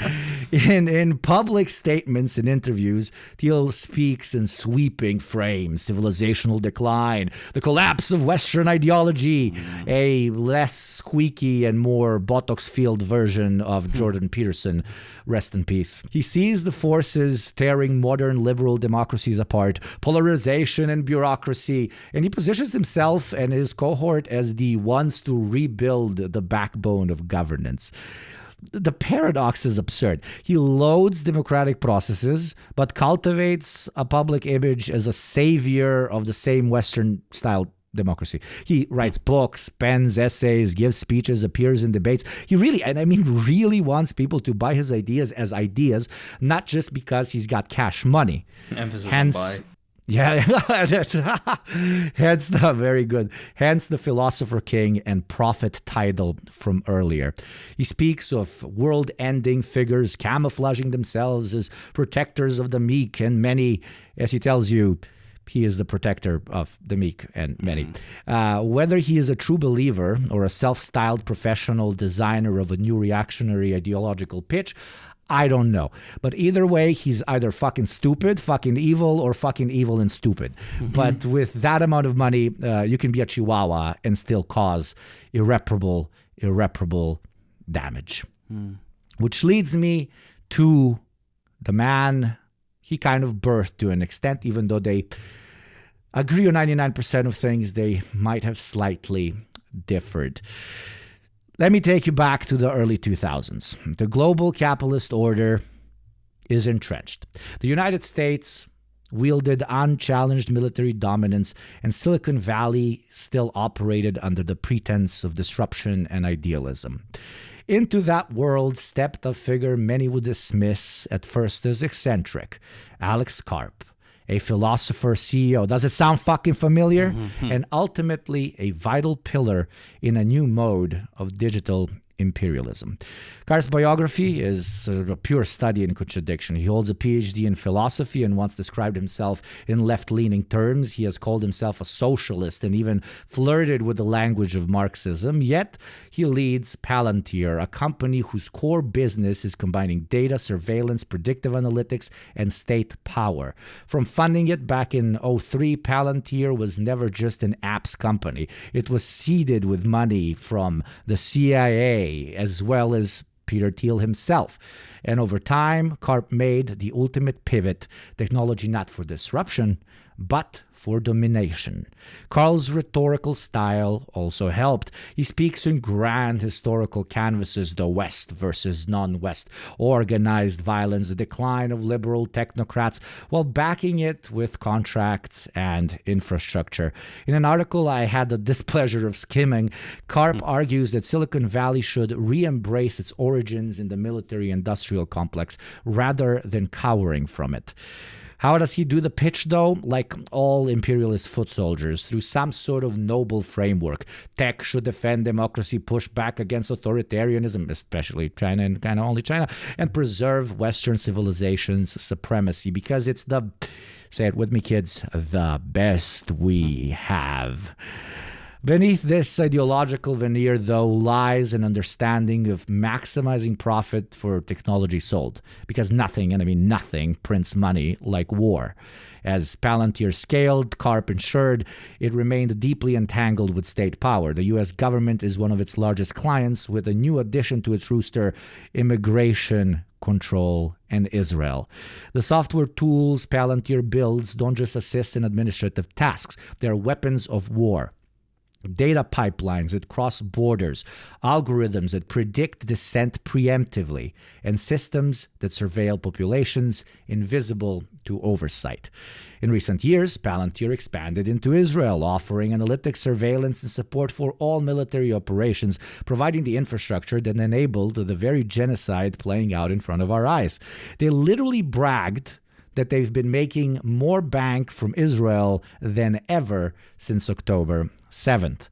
Speaker 3: In public statements and interviews, Thiel speaks in sweeping frames: civilizational decline, the collapse of Western ideology, a less squeaky and more Botox-filled version of Jordan Peterson, rest in peace. He sees the forces tearing modern liberal democracies apart, polarization and bureaucracy, and he positions himself and his cohort as the ones to rebuild the backbone of governance. The paradox is absurd. He loads democratic processes, but cultivates a public image as a savior of the same Western-style democracy. He writes books, pens essays, gives speeches, appears in debates. He really, and I mean really wants people to buy his ideas as ideas, not just because he's got cash money.
Speaker 1: Emphasis on buy.
Speaker 3: Yeah, that's hence the very good. Hence the philosopher king and prophet title from earlier. He speaks of world-ending figures camouflaging themselves as protectors of the meek and many, as he tells you, he is the protector of the meek and many. Whether he is a true believer or a self-styled professional designer of a new reactionary ideological pitch, I don't know. But either way, he's either fucking stupid, fucking evil, or fucking evil and stupid. But with that amount of money, you can be a chihuahua and still cause irreparable damage. Which leads me to the man he kind of birthed to an extent, even though they agree on 99% of things, they might have slightly differed. Let me take you back to the early 2000s. The global capitalist order is entrenched. The United States wielded unchallenged military dominance, and Silicon Valley still operated under the pretense of disruption and idealism. Into that world stepped a figure many would dismiss at first as eccentric, Alex Karp, a philosopher, CEO. Does it sound fucking familiar? And ultimately a vital pillar in a new mode of digital imperialism. Karp's biography is a pure study in contradiction. He holds a PhD in philosophy and once described himself in left-leaning terms. He has called himself a socialist and even flirted with the language of Marxism. Yet he leads Palantir, a company whose core business is combining data, surveillance, predictive analytics, and state power. From funding it back in 2003, Palantir was never just an apps company. It was seeded with money from the CIA as well as Peter Thiel himself. And over time, Karp made the ultimate pivot, technology not for disruption, but for domination. Karl's rhetorical style also helped. He speaks in grand historical canvases, the West versus non-West, organized violence, the decline of liberal technocrats, while backing it with contracts and infrastructure. In an article I had the displeasure of skimming, Karp argues that Silicon Valley should re-embrace its origins in the military-industrial complex rather than cowering from it. How does he do the pitch, though? Like all imperialist foot soldiers, through some sort of noble framework. Tech should defend democracy, push back against authoritarianism, especially China and kind of only China, and preserve Western civilization's supremacy, because it's the, say it with me, kids, the best we have. Beneath this ideological veneer, though, lies an understanding of maximizing profit for technology sold. Because nothing, and I mean nothing, prints money like war. As Palantir scaled, Karp ensured it remained deeply entangled with state power. The U.S. government is one of its largest clients, with a new addition to its rooster, immigration control and Israel. The software tools Palantir builds don't just assist in administrative tasks. They're weapons of war. Data pipelines that cross borders, algorithms that predict dissent preemptively, and systems that surveil populations invisible to oversight. In recent years, Palantir expanded into Israel, offering analytics, surveillance, and support for all military operations, providing the infrastructure that enabled the very genocide playing out in front of our eyes. They literally bragged that they've been making more bank from Israel than ever since October 7th.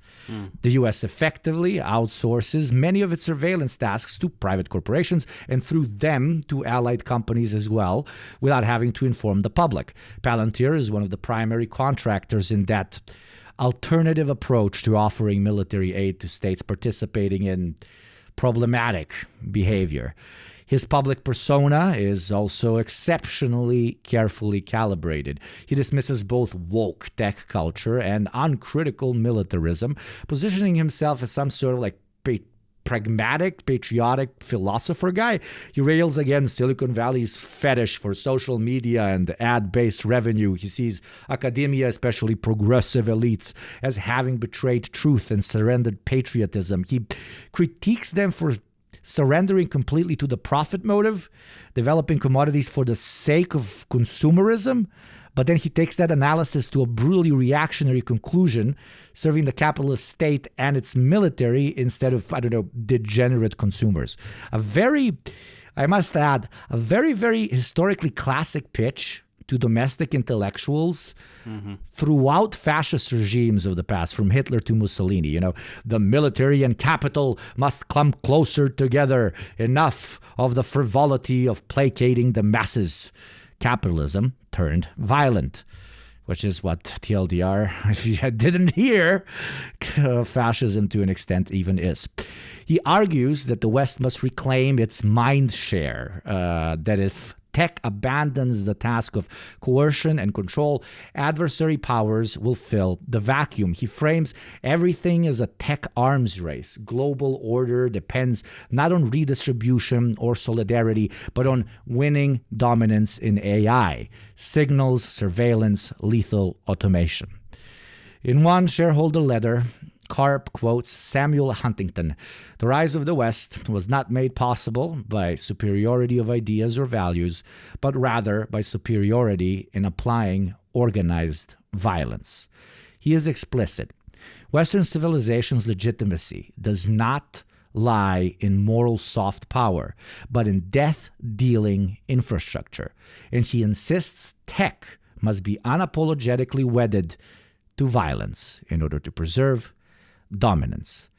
Speaker 3: The U.S. effectively outsources many of its surveillance tasks to private corporations and through them to allied companies as well, without having to inform the public. Palantir is one of the primary contractors in that alternative approach to offering military aid to states participating in problematic behavior. His public persona is also exceptionally carefully calibrated. He dismisses both woke tech culture and uncritical militarism, positioning himself as some sort of like pragmatic, patriotic philosopher guy. He rails against Silicon Valley's fetish for social media and ad-based revenue. He sees academia, especially progressive elites, as having betrayed truth and surrendered patriotism. He critiques them for surrendering completely to the profit motive, developing commodities for the sake of consumerism, but then he takes that analysis to a brutally reactionary conclusion, serving the capitalist state and its military instead of, degenerate consumers. I must add, a very, very historically classic pitch to domestic intellectuals throughout fascist regimes of the past, from Hitler to Mussolini. The military and capital must come closer together. Enough of the frivolity of placating the masses. Capitalism turned violent, which is what TLDR, if you didn't hear, fascism to an extent even is. He argues that the West must reclaim its mind share, that if tech abandons the task of coercion and control, adversary powers will fill the vacuum. He frames everything as a tech arms race. Global order depends not on redistribution or solidarity, but on winning dominance in AI, signals, surveillance, lethal automation. In one shareholder letter, Karp quotes Samuel Huntington. The rise of the West was not made possible by superiority of ideas or values, but rather by superiority in applying organized violence. He is explicit. Western civilization's legitimacy does not lie in moral soft power, but in death-dealing infrastructure. And he insists tech must be unapologetically wedded to violence in order to preserve dominance.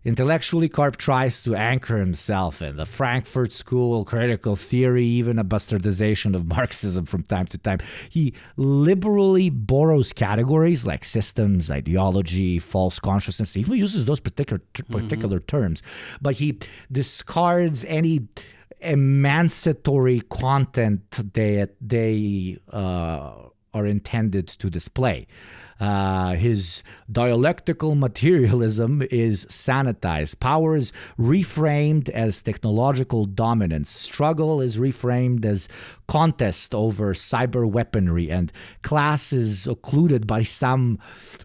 Speaker 3: Intellectually, Karp tries to anchor himself in the Frankfurt School, critical theory, even a bastardization of Marxism from time to time. He liberally borrows categories like systems, ideology, false consciousness. He even uses those particular terms, but he discards any emancipatory content that they are intended to display. His dialectical materialism is sanitized. Power is reframed as technological dominance. Struggle is reframed as contest over cyber weaponry. And class is occluded by some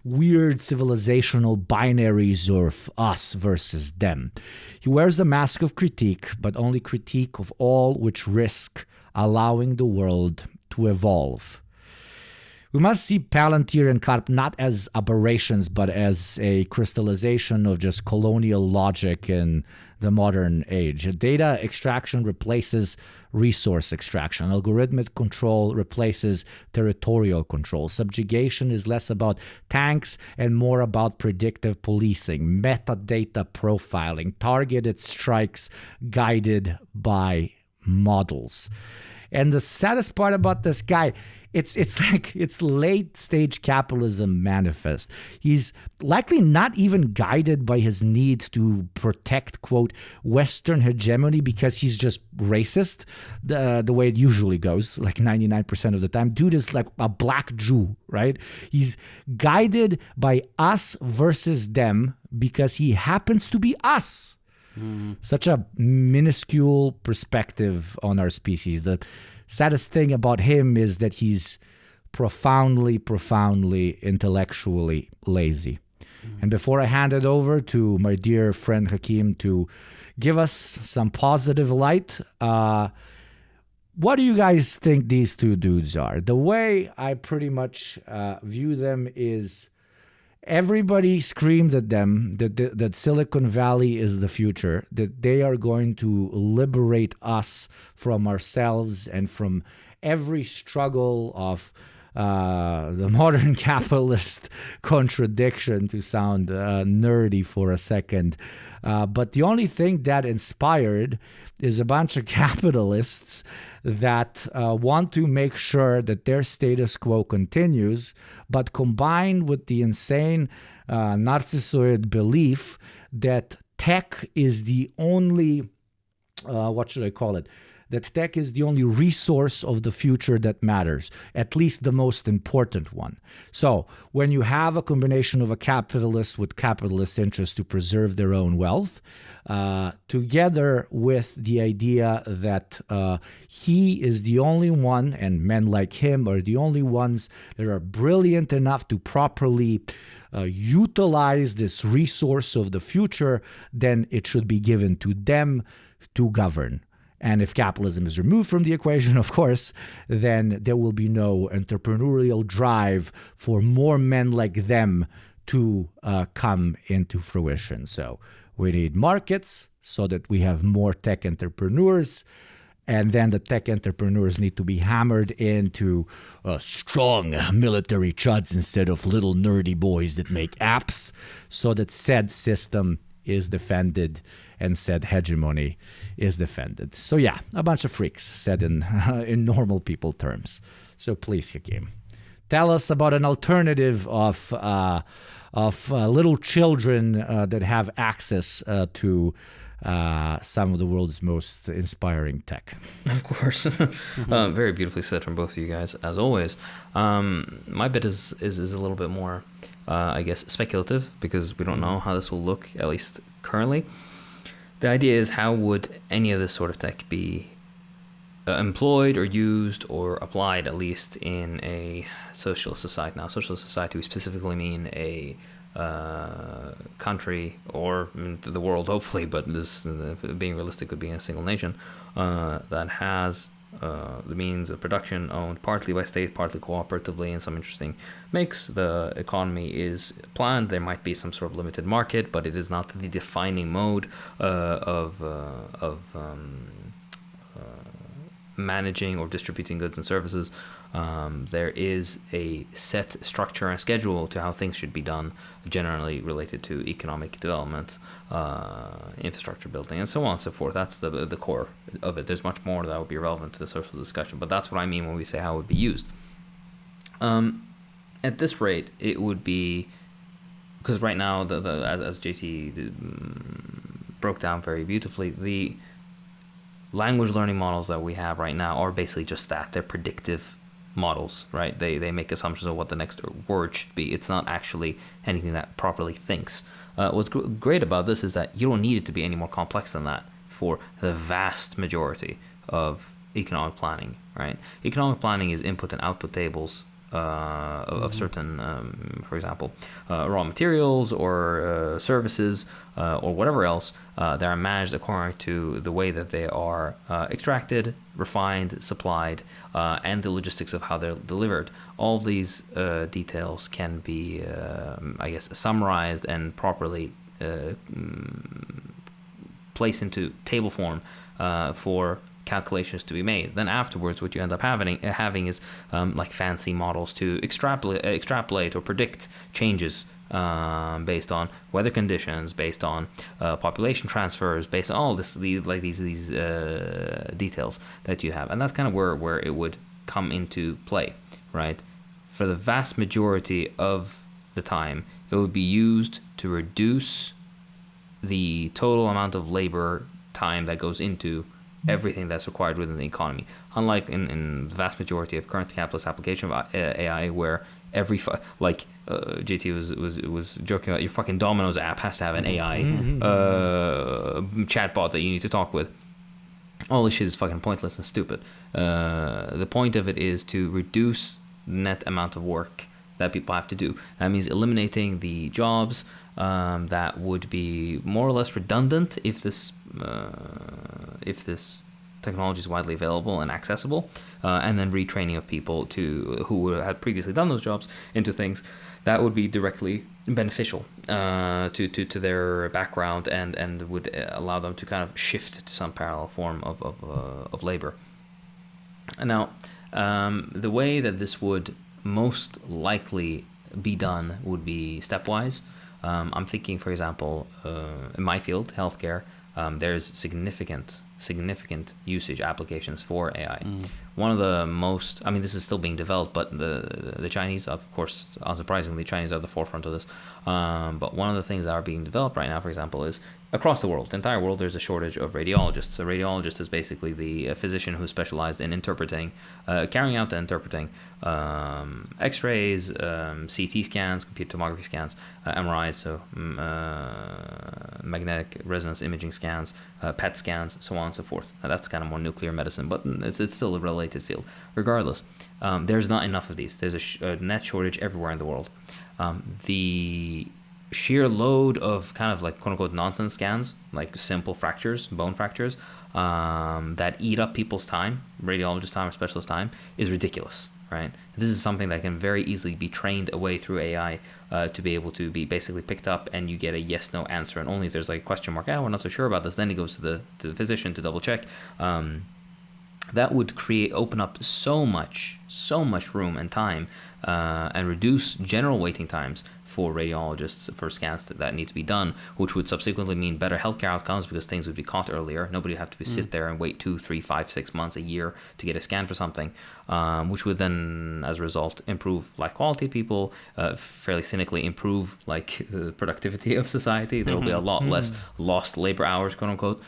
Speaker 3: weird civilizational binaries of us versus them. He wears a mask of critique, but only critique of all which risk allowing the world to evolve. We must see Palantir and Karp not as aberrations, but as a crystallization of just colonial logic in the modern age. Data extraction replaces resource extraction. Algorithmic control replaces territorial control. Subjugation is less about tanks and more about predictive policing, metadata profiling, targeted strikes guided by models. And the saddest part about this guy, it's late stage capitalism manifest. He's likely not even guided by his need to protect, quote, Western hegemony because he's just racist, the way it usually goes, like 99% of the time. Dude is like a black Jew, right? He's guided by us versus them because he happens to be us. Such a minuscule perspective on our species. The saddest thing about him is that he's profoundly intellectually lazy. And before I hand it over to my dear friend Hakeem to give us some positive light, what do you guys think these two dudes are? The way I pretty much view them is everybody screamed at them that Silicon Valley is the future, that they are going to liberate us from ourselves and from every struggle of the modern capitalist contradiction, to sound nerdy for a second. But the only thing that inspired is a bunch of capitalists that want to make sure that their status quo continues, but combined with the insane narcissoid belief that tech is the only, that tech is the only resource of the future that matters, at least the most important one. So when you have a combination of a capitalist with capitalist interests to preserve their own wealth, together with the idea that he is the only one, and men like him are the only ones that are brilliant enough to properly utilize this resource of the future, then it should be given to them to govern. And if capitalism is removed from the equation, of course, then there will be no entrepreneurial drive for more men like them to come into fruition. So we need markets so that we have more tech entrepreneurs. And then the tech entrepreneurs need to be hammered into strong military chuds instead of little nerdy boys that make apps, so that said system is defended and said hegemony is defended. So yeah, a bunch of freaks, said in normal people terms. So please, Hakeem, tell us about an alternative of little children that have access to some of the world's most inspiring tech.
Speaker 1: Of course. Very beautifully said from both of you guys, as always. My bit is a little bit more, I guess, speculative, because we don't know how this will look, at least currently. The idea is, how would any of this sort of tech be employed or used or applied, at least in a socialist society? Now, socialist society, we specifically mean a country, or the world, hopefully, but this, being realistic, could be in a single nation that has the means of production owned partly by state, partly cooperatively, in some interesting mix. The economy is planned. There might be some sort of limited market, but it is not the defining mode of managing or distributing goods and services. There is a set structure and schedule to how things should be done, generally related to economic development, infrastructure building, and so on and so forth. That's the core of it. There's much more that would be relevant to the social discussion, but that's what I mean when we say how it would be used. At this rate, it would be, because right now, as JT broke down very beautifully, the language learning models that we have right now are basically just that. They're predictive models, right? They make assumptions of what the next word should be. It's not actually anything that properly thinks. What's great about this is that you don't need it to be any more complex than that for the vast majority of economic planning, right? Economic planning is input and output tables of certain, for example, raw materials or services or whatever else that are managed according to the way that they are extracted, refined, supplied, and the logistics of how they're delivered. All of these details can be, I guess, summarized and properly placed into table form for calculations to be made. Then afterwards, what you end up having is like fancy models to extrapolate or predict changes based on weather conditions, based on population transfers, based on all these details that you have, and that's kind of where it would come into play, right? For the vast majority of the time, it would be used to reduce the total amount of labor time that goes into everything that's required within the economy. Unlike in the vast majority of current capitalist application of AI, where every JT was joking about your fucking Domino's app has to have an AI chatbot that you need to talk with. All this shit is fucking pointless and stupid. The point of it is to reduce the net amount of work that people have to do. That means eliminating the jobs that would be more or less redundant if this technology is widely available and accessible, and then retraining of people who had previously done those jobs into things that would be directly beneficial to their background and would allow them to kind of shift to some parallel form of labor. And now, the way that this would most likely be done would be stepwise. I'm thinking, for example, in my field, healthcare, there's significant usage applications for AI. One of the most, I mean, this is still being developed, but the Chinese, of course, unsurprisingly, Chinese are at the forefront of this. But one of the things that are being developed right now, for example, is across the world, the entire world, there's a shortage of radiologists. A radiologist is basically the physician who's specialized in interpreting, carrying out and interpreting X-rays, CT scans, computed tomography scans, MRIs, so magnetic resonance imaging scans, PET scans, so on and so forth. That's kind of more nuclear medicine, but it's still a related field. Regardless, there's not enough of these. There's a net shortage everywhere in the world. The sheer load of kind of like quote-unquote nonsense scans, like simple fractures, bone fractures, that eat up people's time, radiologist time or specialist time, is ridiculous, right? This is something that can very easily be trained away through AI to be able to be basically picked up, and you get a yes/no answer, and only if there's like a question mark, we're not so sure about this, then it goes to the physician to double check. That would open up so much room and time, and reduce general waiting times for radiologists for scans that need to be done, which would subsequently mean better healthcare outcomes because things would be caught earlier. Nobody would have to sit there and wait 2, 3, 5, 6 months, a year to get a scan for something, which would then, as a result, improve life quality of people, fairly cynically improve the productivity of society. There will be a lot less lost labor hours, quote unquote,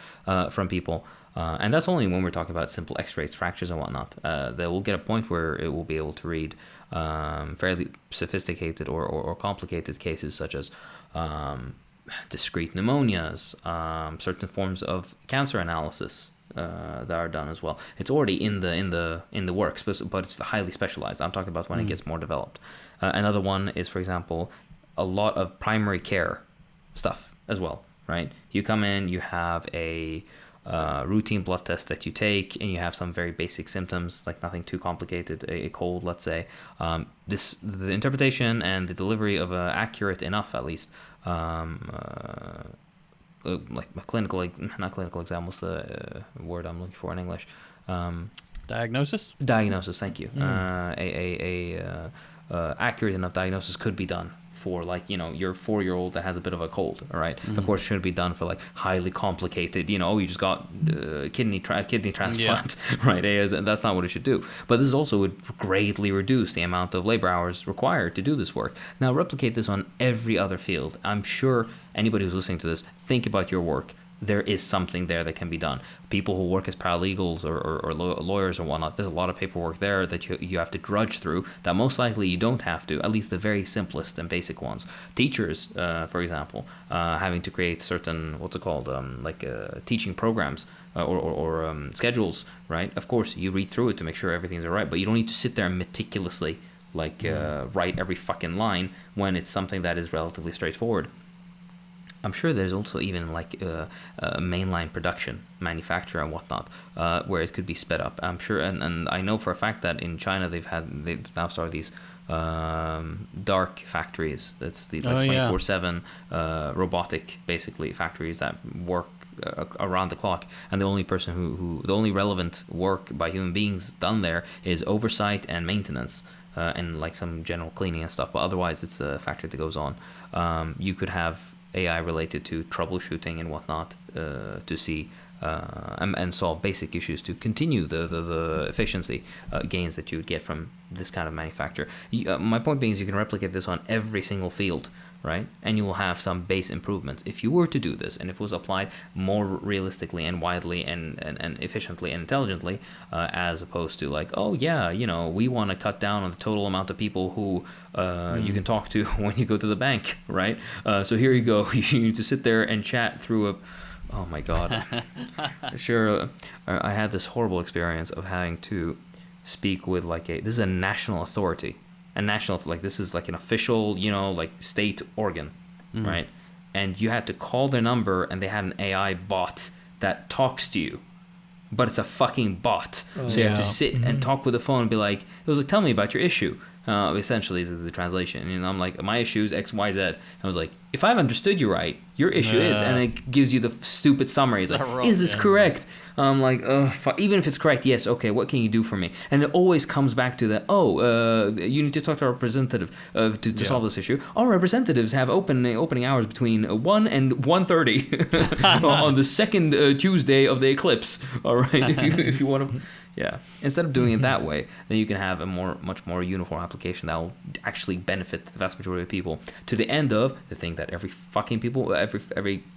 Speaker 1: from people. And that's only when we're talking about simple x-rays, fractures, and whatnot. They will get a point where it will be able to read fairly sophisticated or complicated cases such as discrete pneumonias, certain forms of cancer analysis that are done as well. It's already in the works, but it's highly specialized. I'm talking about when it gets more developed. Another one is, for example, a lot of primary care stuff as well, right? You come in, you have a routine blood test that you take, and you have some very basic symptoms, like nothing too complicated, a cold, let's say. The interpretation and the delivery of accurate enough, at least, like a clinical, not clinical exam, what's the word I'm looking for in English?
Speaker 2: Diagnosis,
Speaker 1: thank you. Accurate enough diagnosis could be done for your 4-year-old that has a bit of a cold, all right? Of course, it shouldn't be done for highly complicated, you just got kidney transplant, right? That's not what it should do. But this also would greatly reduce the amount of labor hours required to do this work. Now, replicate this on every other field. I'm sure anybody who's listening to this, think about your work. there is something there that can be done. People who work as paralegals or lawyers or whatnot, there's a lot of paperwork there that you have to drudge through that most likely you don't have to, at least the very simplest and basic ones. Teachers, for example, having to create certain, teaching programs or schedules, right? Of course, you read through it to make sure everything's all right, but you don't need to sit there and meticulously write every fucking line when it's something that is relatively straightforward. I'm sure there's also even mainline production, manufacture and whatnot, where it could be sped up. I'm sure, and I know for a fact that in China they've now started these dark factories. That's these 24/7 robotic, basically, factories that work around the clock, and the only person who the only relevant work by human beings done there is oversight and maintenance. And like some general cleaning and stuff, but otherwise it's a factory that goes on. You could have AI related to troubleshooting and whatnot to see and solve basic issues to continue the efficiency gains that you would get from this kind of manufacture. My point being is you can replicate this on every single field, right? And you will have some base improvements. If you were to do this and if it was applied more realistically and widely and efficiently and intelligently, as opposed to we want to cut down on the total amount of people who you can talk to when you go to the bank, right? So here you go. You need to sit there and chat through a... Oh my God. Sure. I had this horrible experience of having to speak with this is a national authority. This is like an official, state organ, right? And you had to call their number and they had an AI bot that talks to you. But it's a fucking bot. So you have to sit and talk with the phone and be like, it was like, tell me about your issue. Essentially is the translation. And I'm like, my issue is X, Y, Z. And I was like, if I've understood you right, your issue is, and it gives you the stupid summary. It's like, is this correct? I'm like, even if it's correct, yes, okay, what can you do for me? And it always comes back to that, you need to talk to our representative to solve this issue. Our representatives have opening hours between 1 and 1:30 on the second Tuesday of the eclipse. All right, if you want to... Yeah. Instead of doing it that way, then you can have a much more uniform application that will actually benefit the vast majority of people. To the end of the thing that every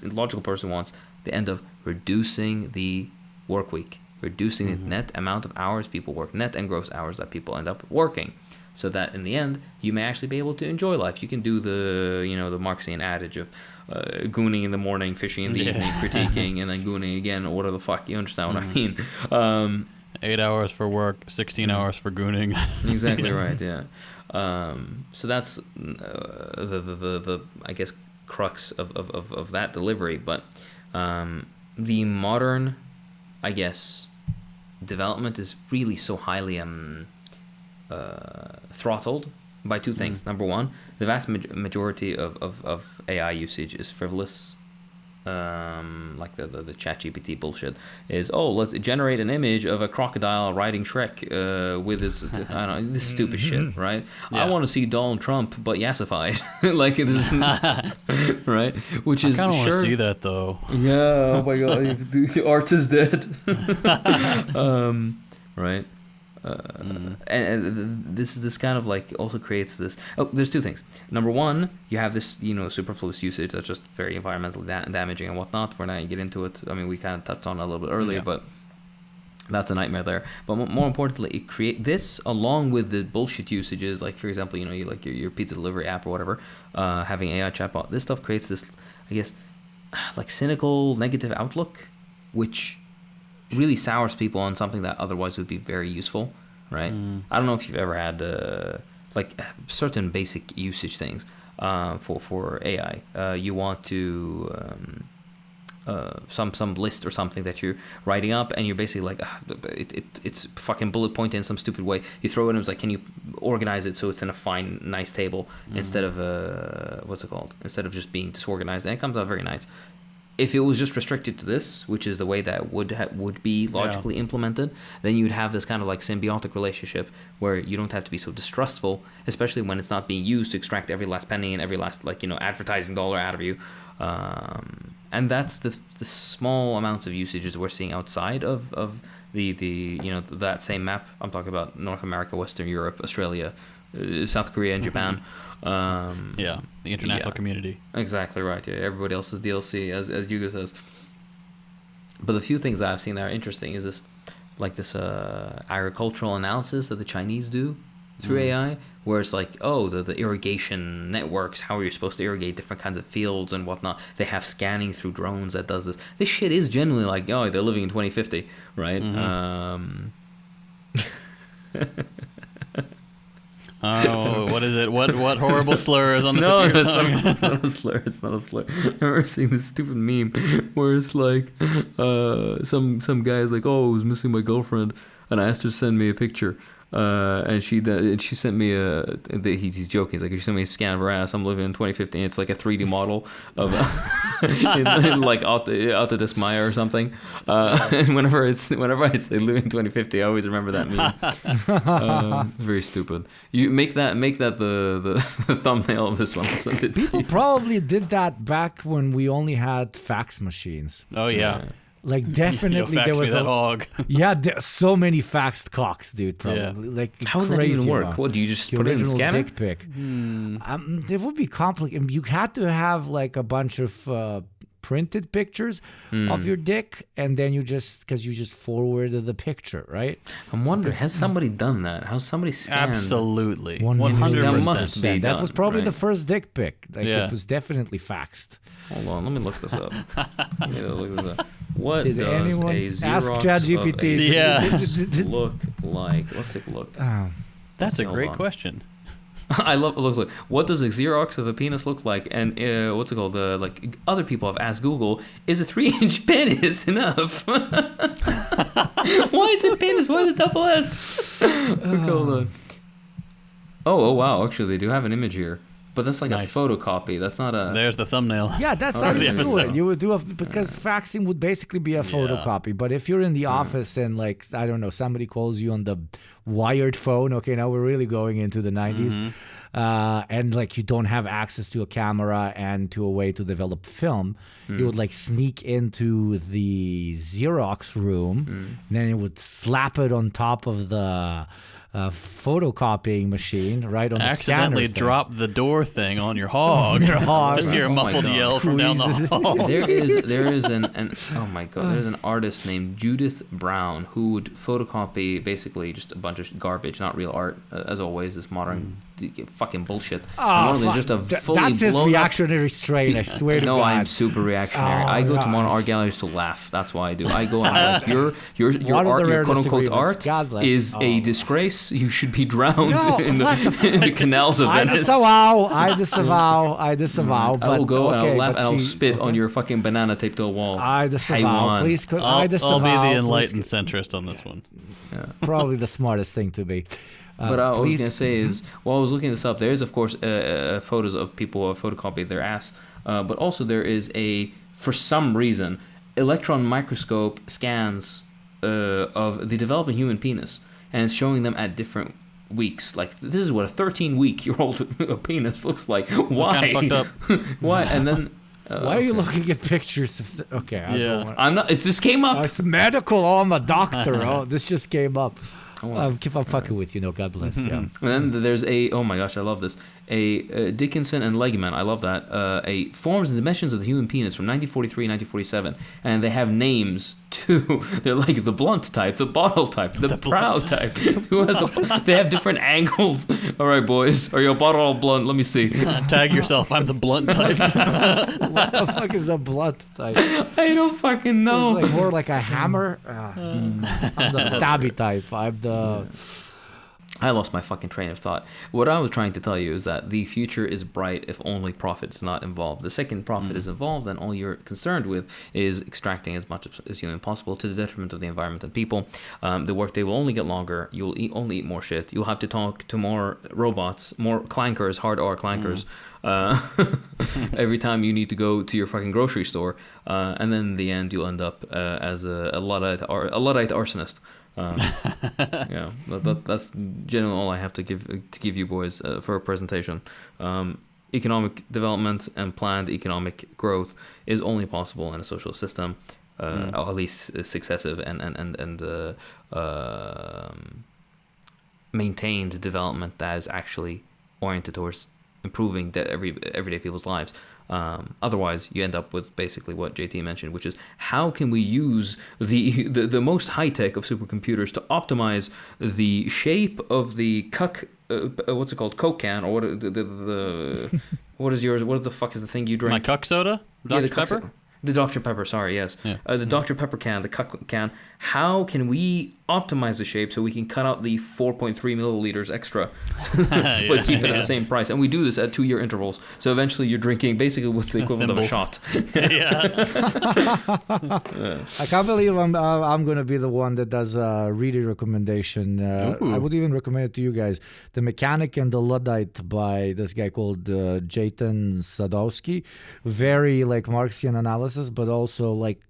Speaker 1: logical person wants, the end of reducing the work week, reducing the net amount of hours people work, net and gross hours that people end up working, so that in the end you may actually be able to enjoy life. You can do the Marxian adage of gooning in the morning, fishing in the evening, critiquing, and then gooning again, or whatever the fuck. You understand what I mean?
Speaker 2: 8 hours for work, 16 hours for gooning.
Speaker 1: Exactly right. Yeah. So that's the I guess crux of that delivery. But the modern, I guess, development is really so highly throttled by two things. Number one, the vast majority of AI usage is frivolous. Like the ChatGPT bullshit is, let's generate an image of a crocodile riding Shrek with his I don't know, this stupid shit, right? I want to see Donald Trump but yassified. Like it is right, which is
Speaker 2: I kind of want to see that though.
Speaker 1: Yeah, oh my God, the art is dead. Right. And this kind of also creates this. There's two things. Number one, you have this superfluous usage that's just very environmentally damaging and whatnot. We're not gonna get into it. I mean, we kind of touched on it a little bit earlier, but that's a nightmare there. But more importantly, it create this along with the bullshit usages, like for example, you like your pizza delivery app or whatever, having AI chatbot. This stuff creates this, I guess, cynical, negative outlook, which really sours people on something that otherwise would be very useful, right? I don't know if you've ever had certain basic usage things for AI. You want to some list or something that you're writing up, and you're basically it's fucking bullet pointed in some stupid way. You throw it and it's like, can you organize it so it's in a fine, nice table instead of instead of just being disorganized, and it comes out very nice. If it was just restricted to this, which is the way that would be logically implemented, then you'd have this kind of symbiotic relationship where you don't have to be so distrustful, especially when it's not being used to extract every last penny and every last advertising dollar out of you. And that's the small amounts of usages we're seeing outside of the that same map. I'm talking about North America, Western Europe, Australia, South Korea, and Japan.
Speaker 2: The international community.
Speaker 1: Exactly right. Yeah, everybody else is DLC, as Hugo says. But the few things that I've seen that are interesting is this agricultural analysis that the Chinese do through AI, where it's like, oh, the irrigation networks, how are you supposed to irrigate different kinds of fields and whatnot. They have scanning through drones that does this. This shit is genuinely like, oh, they're living in 2050, right?
Speaker 2: Oh, what is it? What horrible slur is on the
Speaker 1: No,
Speaker 2: tip of your tongue?
Speaker 1: it's not a slur. It's not a slur. I remember seeing this stupid meme where it's like, some guy is like, oh, I was missing my girlfriend, and I asked her to send me a picture. And she sent me he's joking. He's like, she sent me a scan of her ass. I'm living in 2050. It's like a 3D model of in like Autodesk Maya or something. And whenever I say living in 2050, I always remember that meme. Very stupid. You make that the thumbnail of this one. I'll send it
Speaker 3: People probably did that back when we only had fax machines.
Speaker 2: Oh yeah.
Speaker 3: Like definitely
Speaker 2: fax
Speaker 3: there was
Speaker 2: me that hog.
Speaker 3: Yeah, so many faxed cocks, dude. Probably like
Speaker 1: how would that even work? What do you just put it in the scanner?
Speaker 3: Dick pic. It would be complicated. You had to have like a bunch of printed pictures of your dick, and then you just forwarded the picture, right?
Speaker 1: I'm wondering, has somebody done that? Has somebody scanned?
Speaker 2: Absolutely,
Speaker 3: 100%.
Speaker 1: That must be
Speaker 3: That
Speaker 1: done,
Speaker 3: was probably
Speaker 1: right?
Speaker 3: the first dick pic. Like it was definitely faxed.
Speaker 1: Hold on, let me look this up. What
Speaker 3: Did
Speaker 1: does
Speaker 3: anyone
Speaker 1: a Xerox
Speaker 3: ask ChatGPT?
Speaker 1: look like? Let's take a look.
Speaker 2: That's a great
Speaker 1: on.
Speaker 2: question.
Speaker 1: I love look. What does a Xerox of a penis look like? And what's it called? Like other people have asked Google, is a 3-inch penis enough? Why is it penis? Why is it double S? Hold on. Oh wow! Actually, they do have an image here. But that's like
Speaker 2: Nice.
Speaker 1: a photocopy. That's not a...
Speaker 2: There's the thumbnail.
Speaker 3: Yeah, that's how you do it. You would do because faxing would basically be a photocopy. But if you're in the office and like, I don't know, somebody calls you on the wired phone. Okay, now we're really going into the 90s. And like you don't have access to a camera and to a way to develop film, you would like sneak into the Xerox room, and then you would slap it on top of the photocopying machine, right on the
Speaker 2: Accidentally
Speaker 3: scanner
Speaker 2: drop the door thing on your hog. Just hear a muffled yell from down the hall.
Speaker 1: There is oh my god, there's an artist named Judith Brown who would photocopy basically just a bunch of garbage, not real art, as always, this modern fucking bullshit.
Speaker 3: Oh,
Speaker 1: there's just a fully
Speaker 3: that's his
Speaker 1: blown
Speaker 3: reactionary strain, I swear to
Speaker 1: No,
Speaker 3: God.
Speaker 1: I'm super reactionary. I go to modern art galleries to laugh. That's why I do. I go and I'm like, your art, your quote unquote art is a disgrace. You should be drowned in the canals of Venice.
Speaker 3: I disavow. But
Speaker 1: I will go and I'll
Speaker 3: okay,
Speaker 1: laugh
Speaker 3: but
Speaker 1: and I'll spit on your fucking banana taped to a wall.
Speaker 3: I disavow.
Speaker 1: Taiwan.
Speaker 3: Please,
Speaker 2: I'll
Speaker 3: I disavow.
Speaker 2: be the
Speaker 3: Please,
Speaker 2: enlightened centrist on this one.
Speaker 3: probably the smartest thing to be.
Speaker 1: But I was going to say is, while I was looking this up, there is, of course, photos of people who have photocopied their ass. But also there is for some reason, electron microscope scans of the developing human penis. And it's showing them at different weeks. Like, this is what a 13-week-old penis looks like. Why?
Speaker 2: Kind of fucked up.
Speaker 1: Why? And then...
Speaker 3: Why are you looking at pictures of
Speaker 1: I'm not... This came up.
Speaker 3: It's medical. Oh, I'm a doctor. This just came up. I'm fucking with you. No, God bless. Yeah.
Speaker 1: And then there's oh my gosh, I love this. Dickinson and Legman, I love that. A Forms and Dimensions of the Human Penis from 1943, 1947. And they have names too. They're like the blunt type, the bottle type, the proud type. They have different angles. All right, boys. Are you a bottle or blunt? Let me see.
Speaker 2: Tag yourself. I'm the blunt type.
Speaker 3: What the fuck is a blunt type?
Speaker 1: I don't fucking know.
Speaker 3: It's like more like a hammer. I'm the stabby type. I'm the...
Speaker 1: I lost my fucking train of thought. What I was trying to tell you is that the future is bright if only profit is not involved. The second profit is involved, then all you're concerned with is extracting as much as humanly possible to the detriment of the environment and people. The workday will only get longer. You'll only eat more shit. You'll have to talk to more robots, more Klankkkers, hard R Klankkkers, every time you need to go to your fucking grocery store. And then in the end, you'll end up as a Luddite arsonist. That's generally all I have to give you boys for a presentation. Economic development and planned economic growth is only possible in a social system, or at least successive and maintained development that is actually oriented towards improving everyday people's lives. Otherwise, you end up with basically what JT mentioned, which is how can we use the most high tech of supercomputers to optimize the shape of the what's it called, Coke can, or what the what is yours? What the fuck is the thing you drink?
Speaker 2: My Coke soda, Dr. Pepper.
Speaker 1: The Dr. Pepper, sorry, yes. Yeah. The Dr. Pepper can, the Coke can. How can we optimize the shape so we can cut out the 4.3 milliliters extra, but keep it at the same price? And we do this at 2-year intervals. So eventually you're drinking basically what's the equivalent of a shot.
Speaker 3: I can't believe I'm going to be the one that does a reader recommendation. I would even recommend it to you guys. The Mechanic and the Luddite by this guy called Jatan Sadowski. Very like Marxian analysis, but also like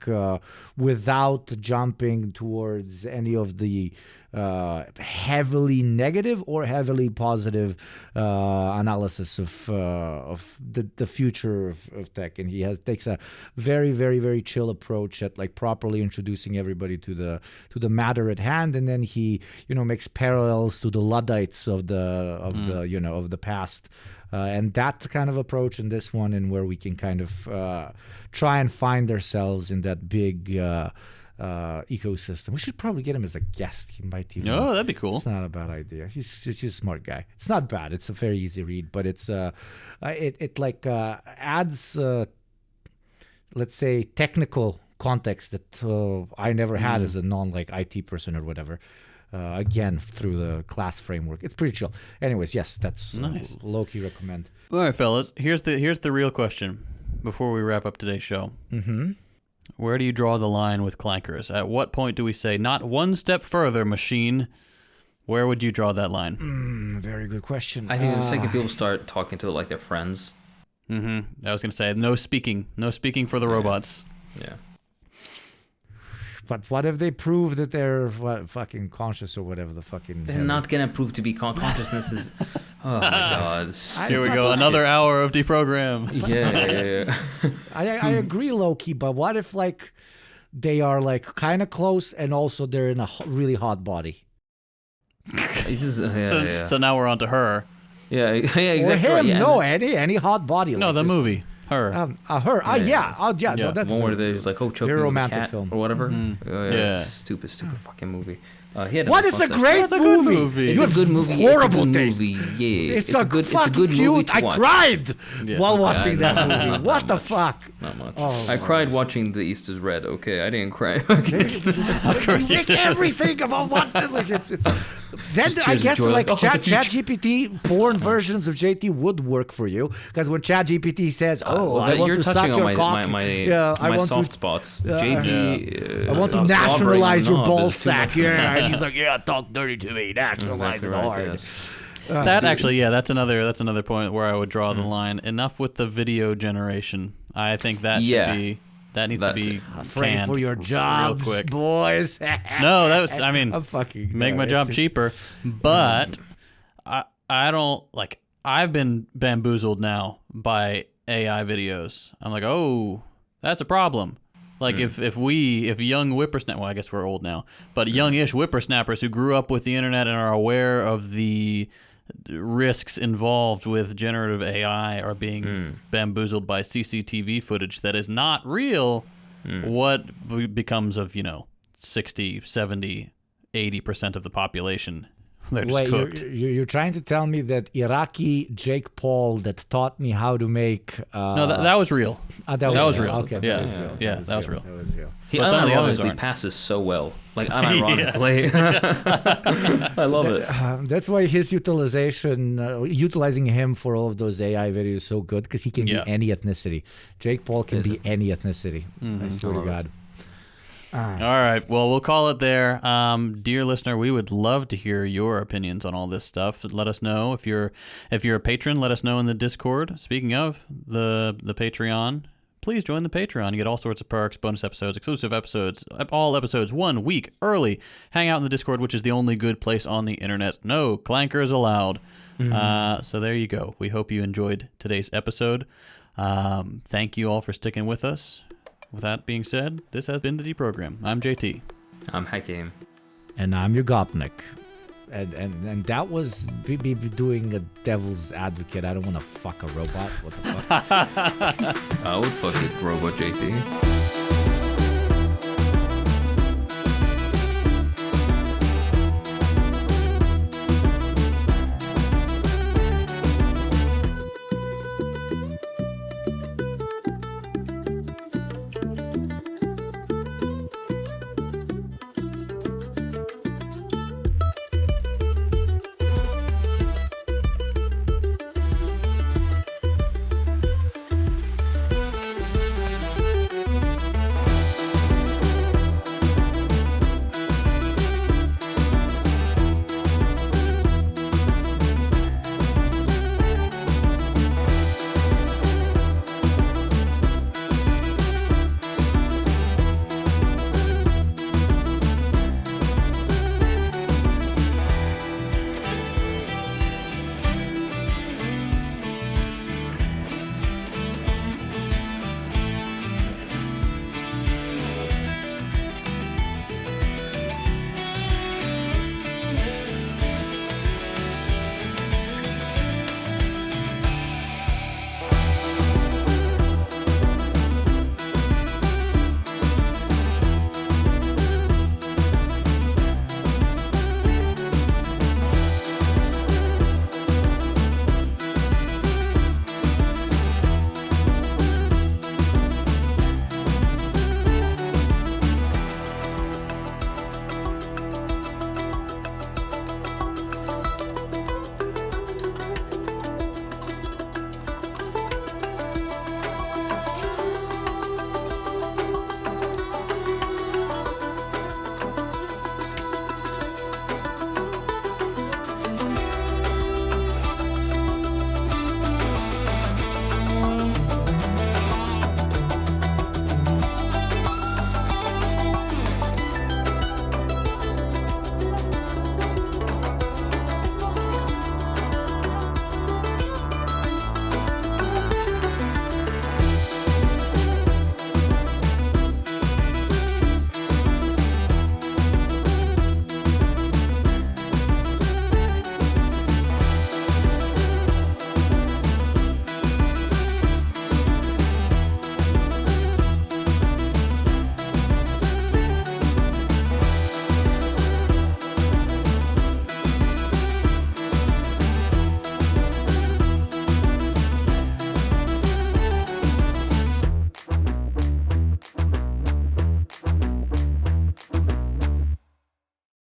Speaker 3: without jumping towards any of the heavily negative or heavily positive analysis of the future of tech. And he takes a very, very, very chill approach at like properly introducing everybody to the matter at hand, and then he makes parallels to the Luddites of the past. And that kind of approach in this one, and where we can kind of try and find ourselves in that big ecosystem. We should probably get him as a guest. He might even.
Speaker 2: Oh, that'd be cool.
Speaker 3: It's not a bad idea. He's a smart guy. It's not bad. It's a very easy read, but it's it adds let's say technical context that I never had as a non-like IT person or whatever. Again, through the class framework. It's pretty chill. Anyways, yes, that's
Speaker 2: nice.
Speaker 3: Low-key recommend.
Speaker 2: All right, fellas. Here's the real question before we wrap up today's show.
Speaker 3: Mm-hmm.
Speaker 2: Where do you draw the line with clankers? At what point do we say, not one step further, machine? Where would you draw that line?
Speaker 3: Very good question.
Speaker 1: I think the second people start talking to it like they're friends.
Speaker 2: Mm-hmm. I was going to say, no speaking for the robots.
Speaker 1: Yeah.
Speaker 3: But what if they prove that they're fucking conscious or whatever the fucking...
Speaker 1: They're not going to prove to be consciousness is... Oh, my God.
Speaker 2: Here we go. Another hour of Deprogram.
Speaker 1: Yeah.
Speaker 3: I agree, low-key, but what if, like, they are, like, kind of close and also they're in a really hot body?
Speaker 2: So now we're on to her.
Speaker 1: Yeah, exactly.
Speaker 3: Or him.
Speaker 1: Right, yeah.
Speaker 3: No, any hot body.
Speaker 2: No,
Speaker 3: like
Speaker 2: the
Speaker 3: just,
Speaker 2: more. Her.
Speaker 3: Her.
Speaker 2: Yeah.
Speaker 3: No, that's
Speaker 1: one where there's like, choking
Speaker 3: very
Speaker 1: with
Speaker 3: romantic
Speaker 1: a cat
Speaker 3: film
Speaker 1: or whatever.
Speaker 2: Yeah.
Speaker 1: Stupid fucking movie.
Speaker 3: It's a great movie.
Speaker 1: It's a good movie.
Speaker 3: Horrible
Speaker 1: taste.
Speaker 3: movie.
Speaker 1: Yeah,
Speaker 3: it's a good
Speaker 1: movie
Speaker 3: cute.
Speaker 1: to watch.
Speaker 3: I cried while watching that movie. What the fuck?
Speaker 1: Not much.
Speaker 3: Oh,
Speaker 1: I cried watching The East is Red. Okay, I didn't cry.
Speaker 2: Of course you did.
Speaker 3: Everything about what like it's. Then I guess like ChatGPT porn versions of JT would work for you, because when ChatGPT says, I want to suck your cock,
Speaker 1: my soft spots. JT,
Speaker 3: I want to nationalize your ball sack. Yeah, and he's like, talk dirty to me, nationalize it hard.
Speaker 1: Yes.
Speaker 2: That's another point where I would draw the line. Enough with the video generation. I think that should be to be
Speaker 3: afraid for your jobs,
Speaker 2: real quick.
Speaker 3: Boys.
Speaker 2: No, that was. I mean,
Speaker 3: make
Speaker 2: my job cheaper. But I don't like. I've been bamboozled now by AI videos. I'm like, oh, that's a problem. Like if young whippersnappers, well, I guess we're old now, but youngish whippersnappers who grew up with the internet and are aware of the risks involved with generative AI are being bamboozled by CCTV footage that is not real, what becomes of, 60, 70, 80% of the population? They're just cooked.
Speaker 3: You're trying to tell me that Iraqi Jake Paul that taught me how to make...
Speaker 2: No, that was real.
Speaker 3: That was real.
Speaker 2: Okay,
Speaker 3: that
Speaker 2: was real.
Speaker 1: He unironically passes so well. Like, unironically. I love it.
Speaker 3: That's why his utilizing him for all of those AI videos is so good, because he can be any ethnicity. Jake Paul can be any ethnicity. I swear to God.
Speaker 2: All right. Well, we'll call it there. Dear listener, we would love to hear your opinions on all this stuff. Let us know if you're a patron. Let us know in the Discord. Speaking of the Patreon, please join the Patreon. You get all sorts of perks, bonus episodes, exclusive episodes, all episodes 1 week early. Hang out in the Discord, which is the only good place on the internet. No clankers allowed. So there you go. We hope you enjoyed today's episode. Thank you all for sticking with us. With that being said, this has been the Deprogram. I'm JT.
Speaker 1: I'm Hakim.
Speaker 3: And I'm your Gopnik. And that was be doing a devil's advocate. I don't want to fuck a robot. What the fuck?
Speaker 1: I would fuck a robot, JP.